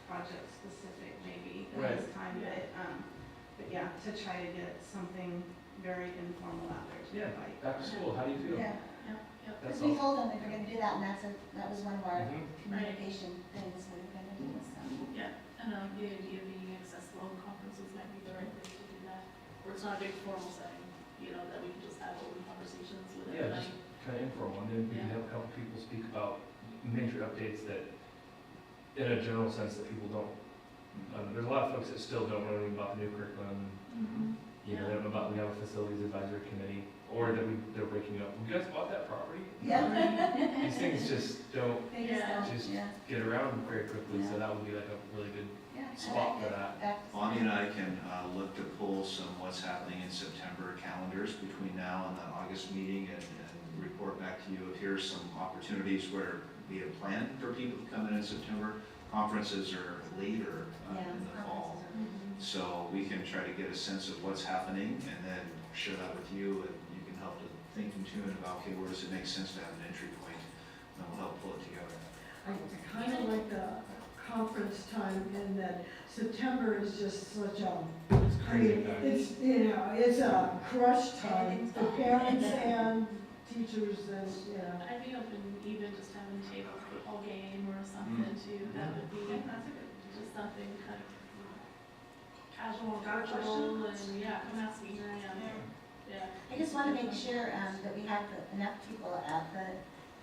project specific maybe at this time, but yeah, to try to get something very informal out there to Yeah, invite. back to school, how do you feel? Yeah. Yep. That's Because we all. told them that we're gonna do that, and that was one of our Mhm. communication things we were gonna do, so. And the idea of being accessible in conferences might be the right place to do that, where it's not a big formal setting, that we can just have open conversations with Yeah, everybody. just kind of informal, and then we can Yeah. have a couple people speak about major updates that, in a general sense, that people don't, there's a lot of folks that still don't know anything about the new curriculum. They don't know about, we have a facilities advisory committee, or that they're breaking up. You guys bought that property? Yeah. These things just don't They just Yeah. don't, Just- yeah, get around very quickly, so Yeah. that would be like a really good yeah. I spot like for it. that. Back to Bonnie and I can look to pull some what's happening in September calendars between now and the August meeting and report back to you if here's some opportunities where we have planned for people to come in September. Conferences are later Yeah, in the fall. conferences are- So we can try to get a sense of what's happening and then share that with you, and you can help to think in tune about, okay, where does it make sense to have an entry point? And we'll help pull it together. I kind of like the conference time in that September is just such a, I mean, it's, it's a crush time for parents and teachers and, I'd be open even just having a table football game or something too, that would be, just something kind of casual, Got a virtual, question? and come ask me, here I am. Yeah. I just want to make sure that we have enough people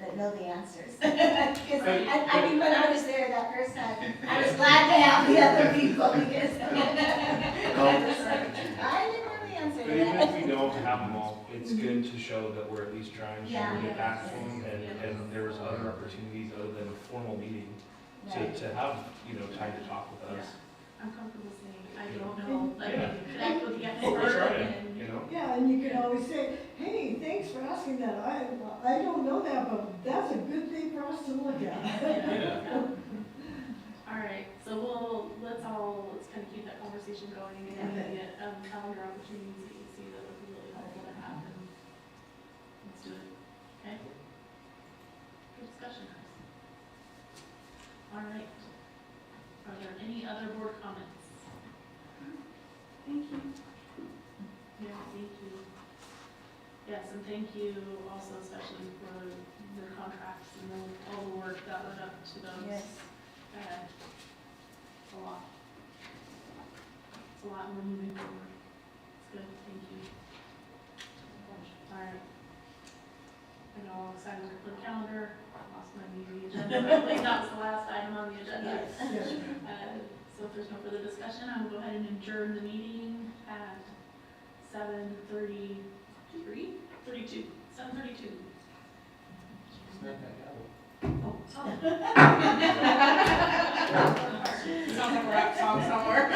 that know the answers. Because I mean, when I was there that first time, I was glad to have the other people because I didn't know the answer But to even that. if we don't have them all, it's good to show that we're at least trying to Yeah. get back to them, Yeah. and there's other opportunities other than a formal meeting Right. to have, time to talk with us. I'm comfortable saying, I don't know, like, Yeah. connect with the We're expert trying, and. Yeah, and you can always say, hey, thanks for asking that. I don't know that, but that's a good thing for us to look at. Yeah. All right, so let's kind of keep that conversation going and then get calendar opportunities that you see that would be really helpful to have, and let's do it, okay? Good discussion, guys. All right, are there any other board comments? Thank you. Yeah, thank you. Yes, and thank you also especially for the contracts and all the work that led up to those. Yes. It's a lot. It's a lot, and we're moving forward. It's good, thank you. All right. I know I'm excited for the calendar. I lost my meeting agenda, but at least that was the last item on the agenda. So if there's no further discussion, I will go ahead and adjourn the meeting at 7:32. Sounds like we're at song somewhere.